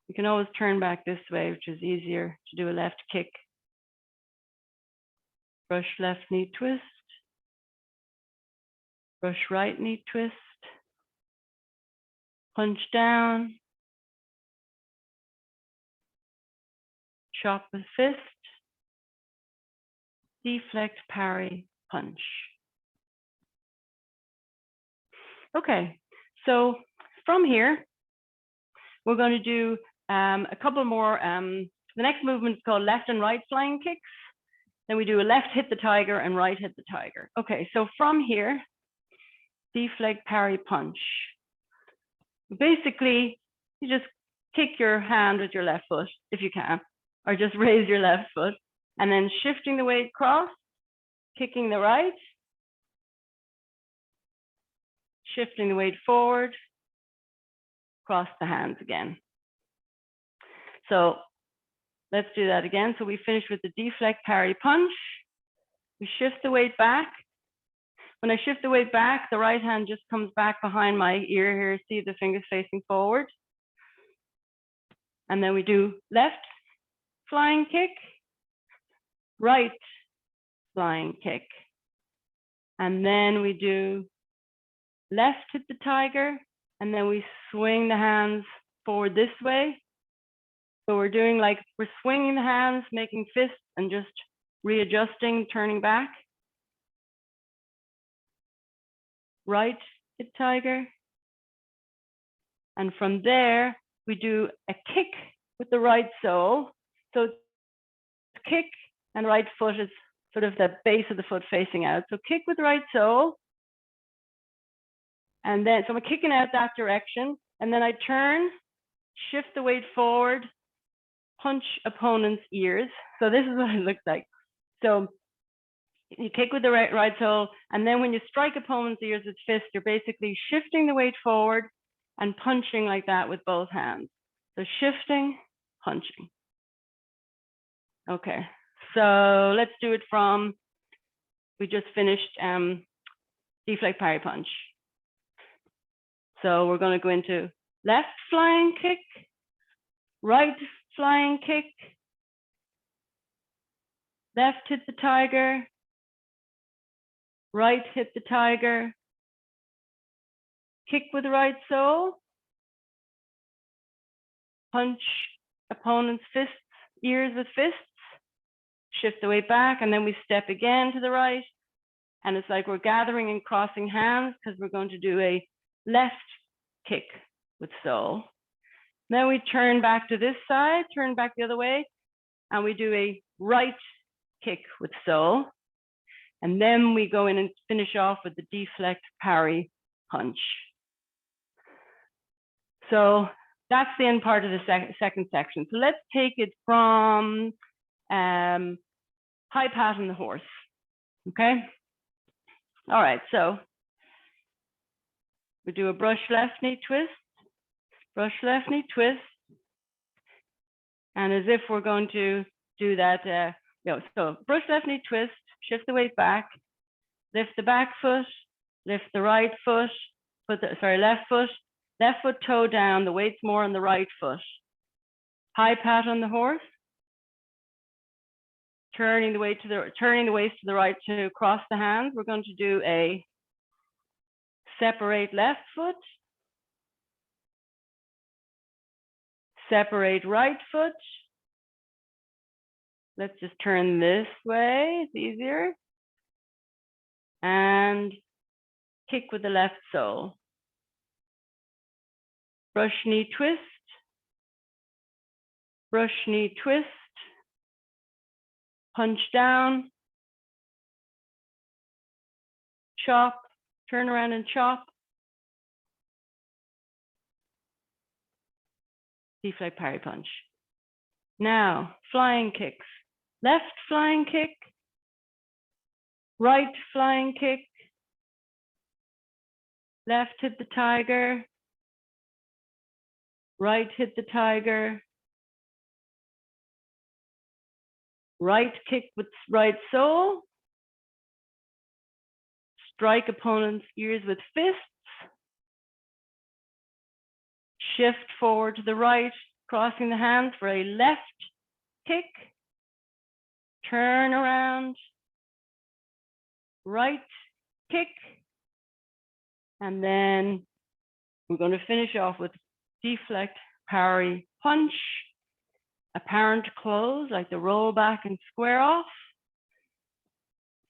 You can always turn back this way, which is easier to do a left kick. Brush left knee twist. Brush right knee twist. Punch down. Chop with fist. Deflect, parry, punch. Okay, so from here, we're going to do a couple more. The next movement is called left and right flying kicks. Then we do a left hit the tiger and right hit the tiger. Okay, so from here, deflect, parry, punch. Basically, you just kick your hand with your left foot if you can, or just raise your left foot, and then shifting the weight across, kicking the right, shifting the weight forward, cross the hands again. So let's do that again. So we finish with the deflect, parry, punch. We shift the weight back. When I shift the weight back, the right hand just comes back behind my ear here. See the fingers facing forward. And then we do left flying kick, right flying kick. And then we do left hit the tiger, and then we swing the hands forward this way. So we're doing like, we're swinging the hands, making fists, and just readjusting, turning back. Right hit tiger. And from there, we do a kick with the right sole. So kick and right foot is sort of the base of the foot facing out. So kick with the right sole. And then, so I'm kicking out that direction. And then I turn, shift the weight forward, punch opponent's ears. So this is what it looks like. So you kick with the right sole, and then when you strike opponent's ears with fist, you're basically shifting the weight forward and punching like that with both hands. So shifting, punching. Okay, so let's do it from, we just finished deflect, parry, punch. So we're going to go into left flying kick, right flying kick, left hit the tiger, right hit the tiger, kick with the right sole, punch opponent's fists, ears with fists, shift the weight back, and then we step again to the right. And it's like we're gathering and crossing hands because we're going to do a left kick with sole. Then we turn back to this side, turn back the other way, and we do a right kick with sole. And then we go in and finish off with the deflect parry punch. So that's the end part of the second section. So let's take it from high pat on the horse. Okay. All right. So we do a brush left knee twist, brush left knee twist. And as if we're going to do that, so brush left knee twist, shift the weight back, lift the back foot, lift the right foot, left foot toe down, the weight's more on the right foot. High pat on the horse, turning the waist to the right to cross the hands. We're going to do a separate left foot, separate right foot. Let's just turn this way, it's easier. And kick with the left sole. Brush knee twist, brush knee twist, punch down, chop, turn around and chop. Deflect parry punch. Now, flying kicks. Left flying kick, right flying kick, left hit the tiger, right hit the tiger, right kick with right sole, strike opponent's ears with fists, shift forward to the right, crossing the hands for a left kick, turn around, right kick, and then we're going to finish off with deflect parry punch, apparent close, like the roll back and square off,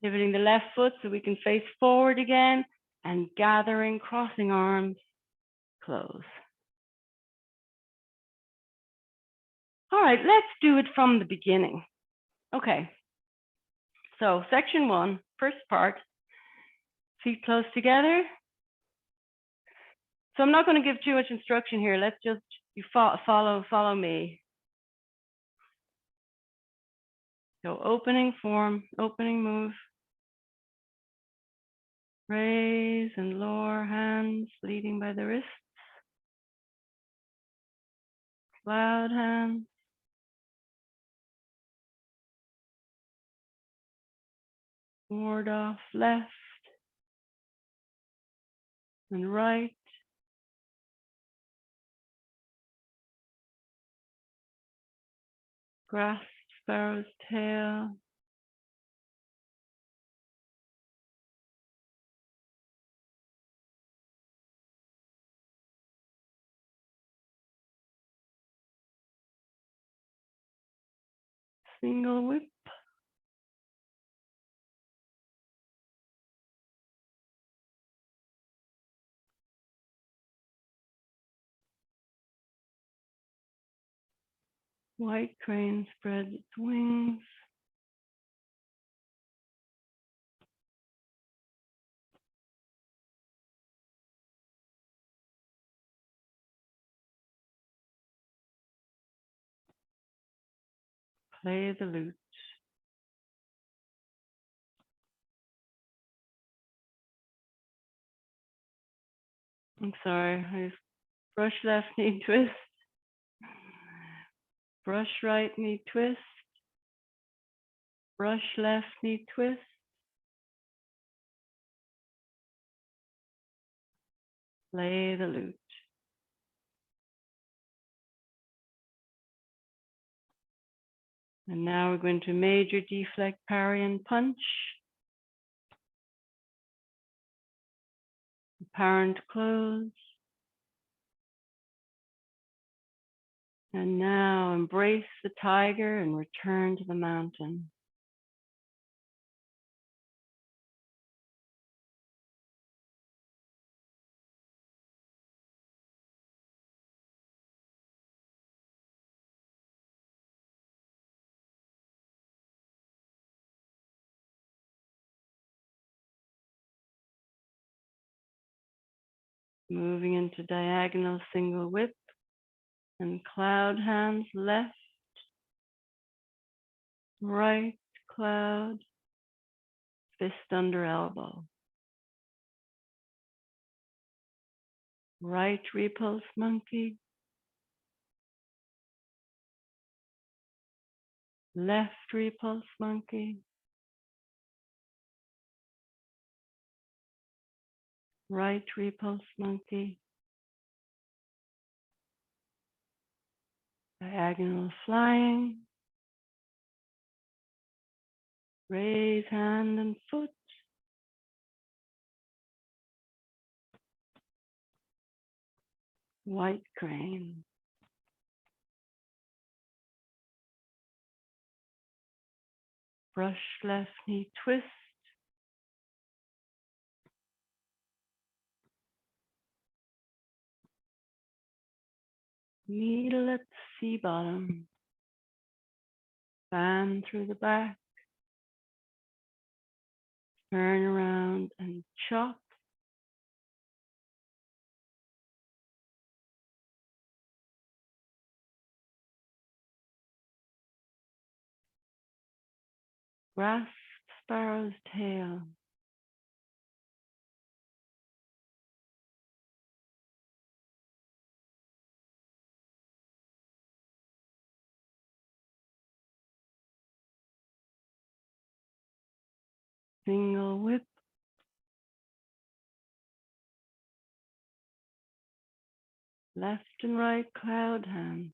pivoting the left foot so we can face forward again, and gathering, crossing arms, close. All right, let's do it from the beginning. Okay, so section 1, first part, feet close together. So I'm not going to give too much instruction here. Let's just, you follow me. So opening form, opening move. Raise and lower hands, leading by the wrists. Cloud hands. Ward off left and right. Grasp sparrow's tail. Single whip. White crane spreads its wings. Play the lute. I'm sorry, I just brush left knee twist. Brush right knee twist. Brush left knee twist. Play the lute. And now we're going to major deflect parry and punch. Apparent close. And now embrace the tiger and return to the mountain. Moving into diagonal single whip and cloud hands, left, right, cloud, fist under elbow. Right repulse monkey. Left repulse monkey. Right repulse monkey. Diagonal flying. Raise hand and foot. White crane. Brush left knee twist. Needle at the sea bottom. Fan through the back. Turn around and chop. Grasp sparrow's tail. Single whip. Left and right cloud hands.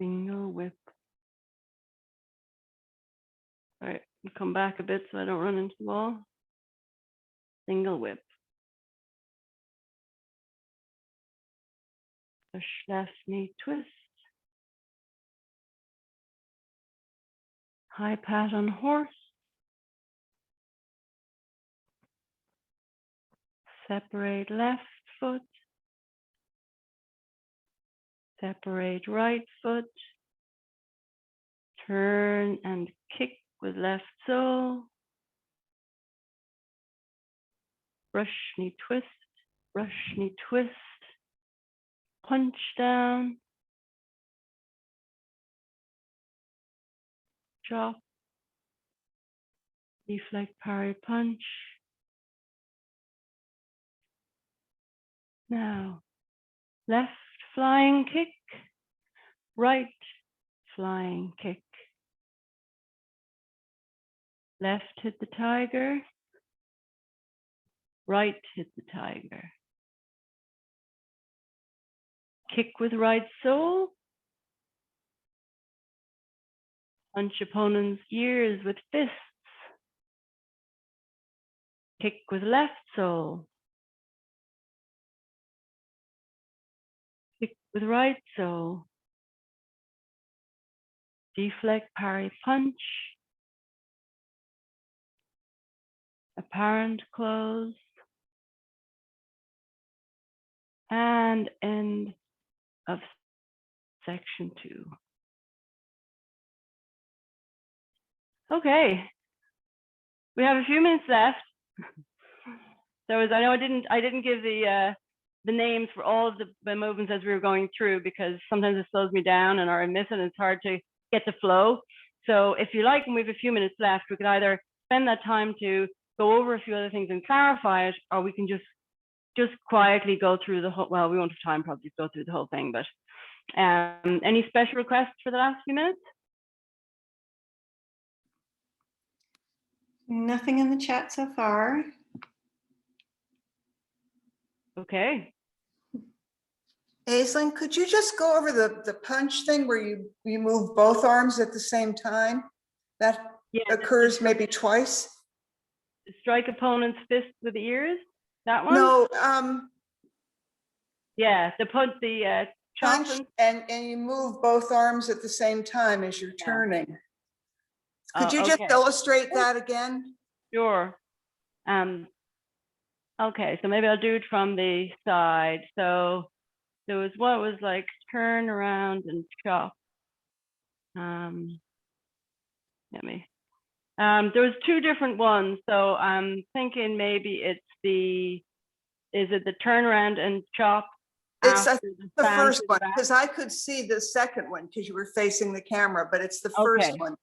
Single whip. All right, come back a bit so I don't run into the wall. Single whip. Push left knee twist. High pat on horse. Separate left foot. Separate right foot. Turn and kick with left sole. Brush knee twist. Brush knee twist. Punch down. Drop. Deflect parry punch. Now, left flying kick. Right flying kick. Left hit the tiger. Right hit the tiger. Kick with right sole. Punch opponent's ears with fists. Kick with left sole. Kick with right sole. Deflect parry punch. Apparent close. And end of section 2. Okay, we have a few minutes left. So as I know, I didn't give the names for all of the movements as we were going through, because sometimes it slows me down and or I miss it and it's hard to get the flow. So if you like, and we have a few minutes left, we could either spend that time to go over a few other things and clarify it, or we can just quietly go through the whole, well, we won't have time probably to go through the whole thing, but any special requests for the last few minutes? Nothing in the chat so far. Okay. Aislinn, could you just go over the punch thing where you move both arms at the same time? That occurs maybe twice. Strike opponent's fist with the ears. That one? No, Yeah, the punch, the punch chop and you move both arms at the same time as you're turning. Could you just okay. illustrate that again? Sure. Okay, so maybe I'll do it from the side. So there was what was like turn around and chop. Let me. There was two different ones. So I'm thinking maybe it's is it the turn around and chop It's after the fan first to the one, back? because I could see the second one because you were facing the camera, but it's the Okay. first one.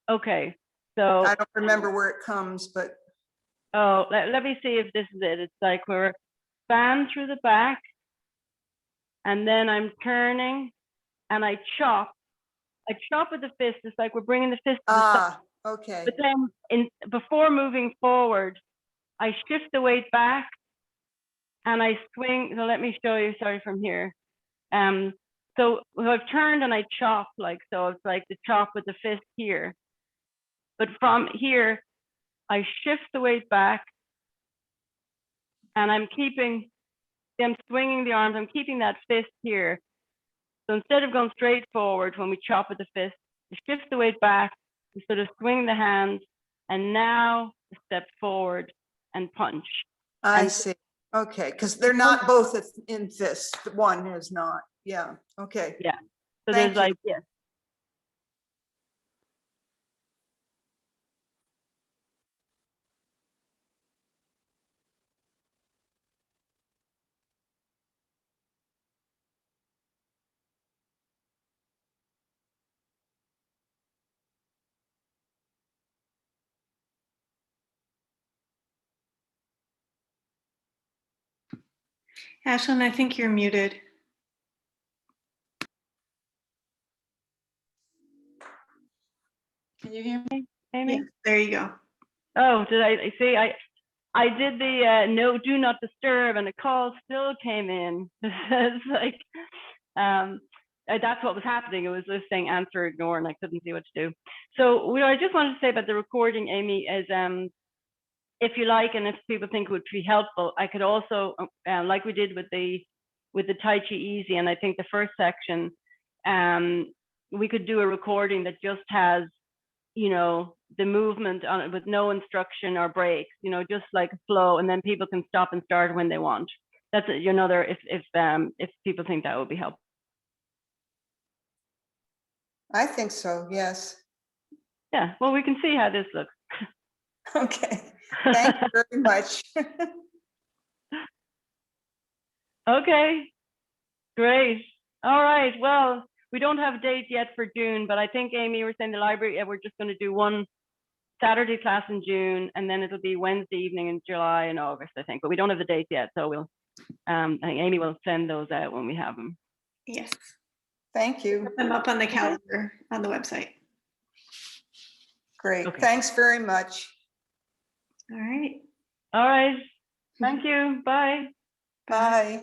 Okay, so I don't remember where it comes, but oh, let me see if this is it. It's like we're fan through the back, and then I'm turning, and I chop. I chop with the fist. It's like we're bringing the fist to the side. okay. But then, before moving forward, I shift the weight back, and I swing. So let me show you. Sorry, from here. So I've turned and I chop like so. It's like the chop with the fist here. But from here, I shift the weight back, and I'm swinging the arms. I'm keeping that fist here. So instead of going straight forward when we chop with the fist, we shift the weight back, we sort of swing the hands, and now step forward and punch. I see. Okay, because they're not both in fist. One is not. Yeah. Okay. Yeah. So Thank there's like, you. yes. Ashlyn, I think you're muted. Can you hear me? Amy? Yeah, there you go. Oh, did I see? I did the no, do not disturb, and a call still came in. It's like, that's what was happening. It was this saying answer, ignore, and I couldn't see what to do. So what I just wanted to say about the recording, Amy, is if you like, and if people think it would be helpful, I could also, like we did with the Tai Chi Easy, and I think the first section, we could do a recording that just has, you know, the movement on it with no instruction or breaks, you know, just like a flow, and then people can stop and start when they want. That's another, if people think that would be helpful. I think so. Yes. Yeah, well, we can see how this looks. Okay. Thank you very much. Okay, great. All right, well, we don't have a date yet for June, but I think, Amy, you were saying the library, we're just going to do one Saturday class in June, and then it'll be Wednesday evening in July and August, I think, but we don't have the date yet, so we'll, I think Amy will send those out when we have them. Yes. Thank you. Put them up on the calendar on the website. Great. Okay. Thanks very much. All right. All right, thank you, bye. Bye.